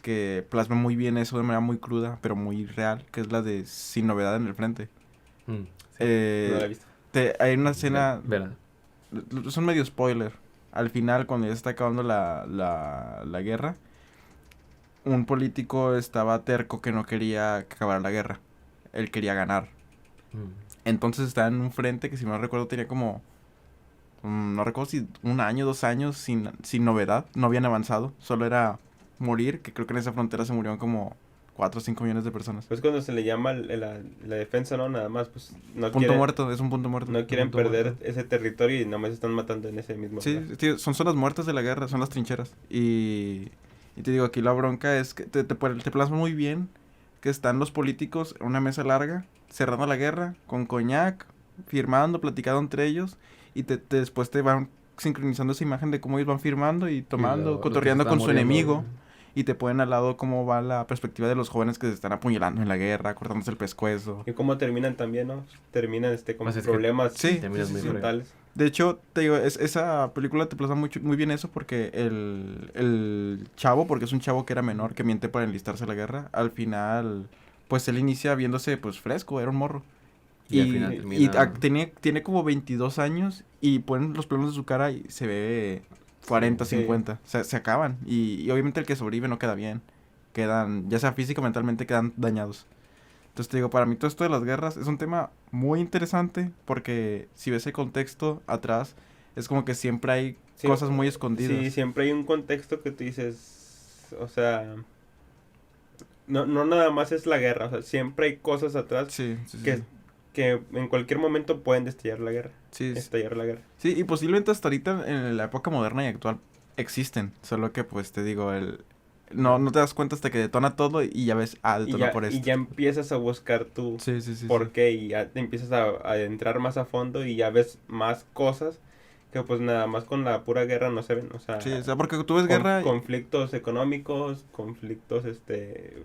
que plasma muy bien eso de manera muy cruda, pero muy real, que es la de Sin Novedad en el Frente. Mm, No la he visto. Hay una escena... Verá. Son medio spoiler. Al final, cuando ya está acabando la guerra, un político estaba terco que no quería que acabara la guerra. Él quería ganar. Mm. Entonces estaba en un frente que, si no recuerdo, tenía como... no recuerdo si 1 año, 2 años sin novedad. No habían avanzado. Solo era morir, que creo que en esa frontera se murieron como 4 o 5 millones de personas. Pues cuando se le llama la defensa, ¿no? Nada más, pues no Punto quieren, muerto, es un punto muerto. no quieren Punto perder muerto. ese territorio y nomás están matando en ese mismo Sí, lugar. tío, son zonas muertas de la guerra, son las trincheras. Y te digo, aquí la bronca es que te plasma muy bien que están los políticos en una mesa larga, cerrando la guerra, con coñac, firmando, platicando entre ellos, y después te van sincronizando esa imagen de cómo ellos van firmando y tomando, Los que cotorreando se con están su muriendo, enemigo, y te ponen al lado cómo va la perspectiva de los jóvenes que se están apuñalando en la guerra, cortándose el pescuezo. Y cómo terminan también, ¿no? Terminan con Pues es que- problemas Sí, terminas muy feo. mentales. De hecho, te digo, esa película te plasma muy bien eso porque el chavo, porque es un chavo que era menor, que miente para enlistarse a la guerra, al final, pues él inicia viéndose pues fresco, era un morro. Y al final termina... Tiene como 22 años y ponen los pelos de su cara y se ve 40, Sí. 50. Se acaban. Y obviamente el que sobrevive no queda bien. Quedan, ya sea físico o mentalmente, quedan dañados. Entonces te digo, para mí todo esto de las guerras es un tema muy interesante porque si ves el contexto atrás, es como que siempre hay Sí, cosas muy escondidas. Sí, siempre hay un contexto que tú dices, o sea, no nada más es la guerra, o sea, siempre hay cosas atrás Sí, sí, sí, que, sí. que en cualquier momento pueden destellar la guerra, Sí, sí. estallar la guerra. Sí, y posiblemente hasta ahorita en la época moderna y actual existen, solo que pues te digo, no te das cuenta hasta que detona todo y ya ves, Y detonó ya, por esto. y ya empiezas a buscar tú Sí, sí, sí. por sí. qué y ya te empiezas a entrar más a fondo y ya ves más cosas que pues nada más con la pura guerra no se ven, o sea, Sí, o sea, porque tú ves con- guerra, conflictos económicos, conflictos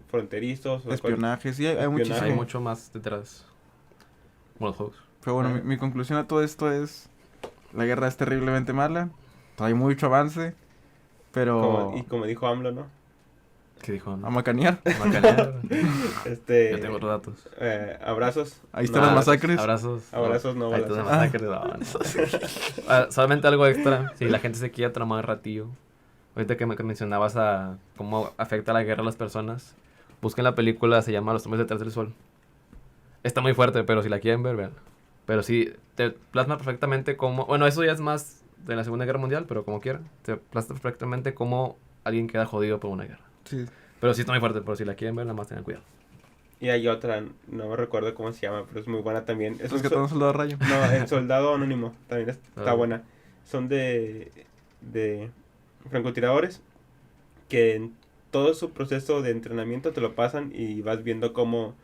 fronterizos, o sea, espionaje, sí, hay espionaje. muchísimo. Hay mucho más detrás. Bueno, los juegos. Pero bueno, mi conclusión a todo esto es, la guerra es terriblemente mala, hay mucho avance, pero... como dijo AMLO, ¿no? ¿Qué dijo? A macanear. Macanear. Yo tengo otros datos. Abrazos. Ahí están No, las masacres. Abrazos, no Ahí están las balazos. masacres. No. Solamente algo extra. Si la gente se quiere tramar ratillo. Ahorita que mencionabas a cómo afecta la guerra a las personas. Busquen la película, se llama Los hombres detrás del sol. Está muy fuerte, pero si la quieren ver, vean. Pero sí, te plasma perfectamente cómo... Bueno, eso ya es más de la Segunda Guerra Mundial, pero como quieran. Te plasma perfectamente cómo alguien queda jodido por una guerra. Sí. Pero sí está muy fuerte, pero si la quieren ver, nada más tengan cuidado. Y hay otra, no me recuerdo cómo se llama, pero es muy buena también. Es un Rescatando a un soldado rayo. No, El Soldado Anónimo, también está Ah. buena. Son de francotiradores que en todo su proceso de entrenamiento te lo pasan y vas viendo cómo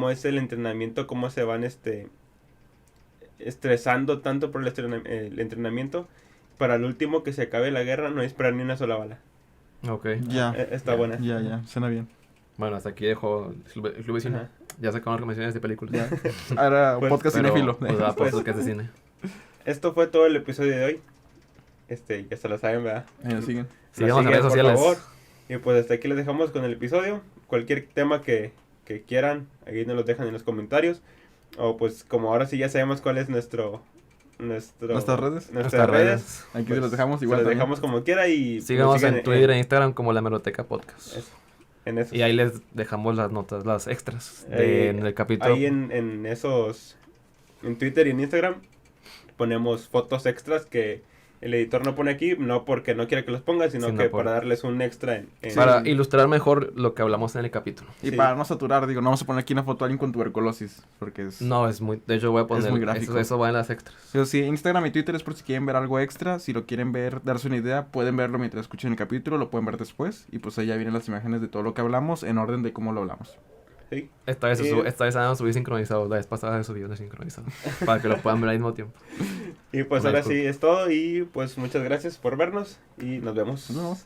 es el entrenamiento, cómo se van estresando tanto por el entrenamiento. Para el último que se acabe la guerra no esperar ni una sola bala. Ok. Ya. Está Ya. buena. Ya. Suena bien. Bueno, hasta aquí dejo el Club Vecino. Ajá. Ya se acabaron las recomendaciones de películas. Ya. Ahora un Pues, podcast Pero, cinéfilo. pues, va, Pues- podcast de cine. Esto fue todo el episodio de hoy. Ya se lo saben, ¿verdad? Ahí nos siguen. Sigamos en Nos redes siguen, sociales. por favor. Y pues hasta aquí les dejamos con el episodio. Cualquier tema que quieran, ahí nos los dejan en los comentarios. O pues como ahora sí ya sabemos cuál es nuestras redes. Nuestras redes. Aquí Pues, se los dejamos se igual. los también. dejamos como quiera y nos Síganos sigan en Twitter e Instagram como La Meroteca Podcast. Eso. En esos. Y ahí les dejamos las notas, las extras Ahí- en el capítulo. Ahí en esos, en Twitter y en Instagram ponemos fotos extras que el editor no pone aquí, no porque no quiera que los ponga, sino Sino que por- para darles un extra Para Sí. ilustrar mejor lo que hablamos en el capítulo. Y Sí. para no saturar, digo, no vamos a poner aquí una foto de alguien con tuberculosis. Porque es. No, es muy... De hecho, voy a poner... muy gráfico. Eso va en las extras. Pero sí, Instagram y Twitter es por si quieren ver algo extra. Si lo quieren ver, darse una idea, pueden verlo mientras escuchen el capítulo, lo pueden ver después. Y pues ahí ya vienen las imágenes de todo lo que hablamos en orden de cómo lo hablamos. Sí. Esta vez, Y- esta vez van a subir sincronizados. La vez pasada se subió desincronizado. Para que lo puedan ver al mismo tiempo. Y pues Una ahora disculpa. sí es todo y pues muchas gracias por vernos y nos vemos. Nos vemos.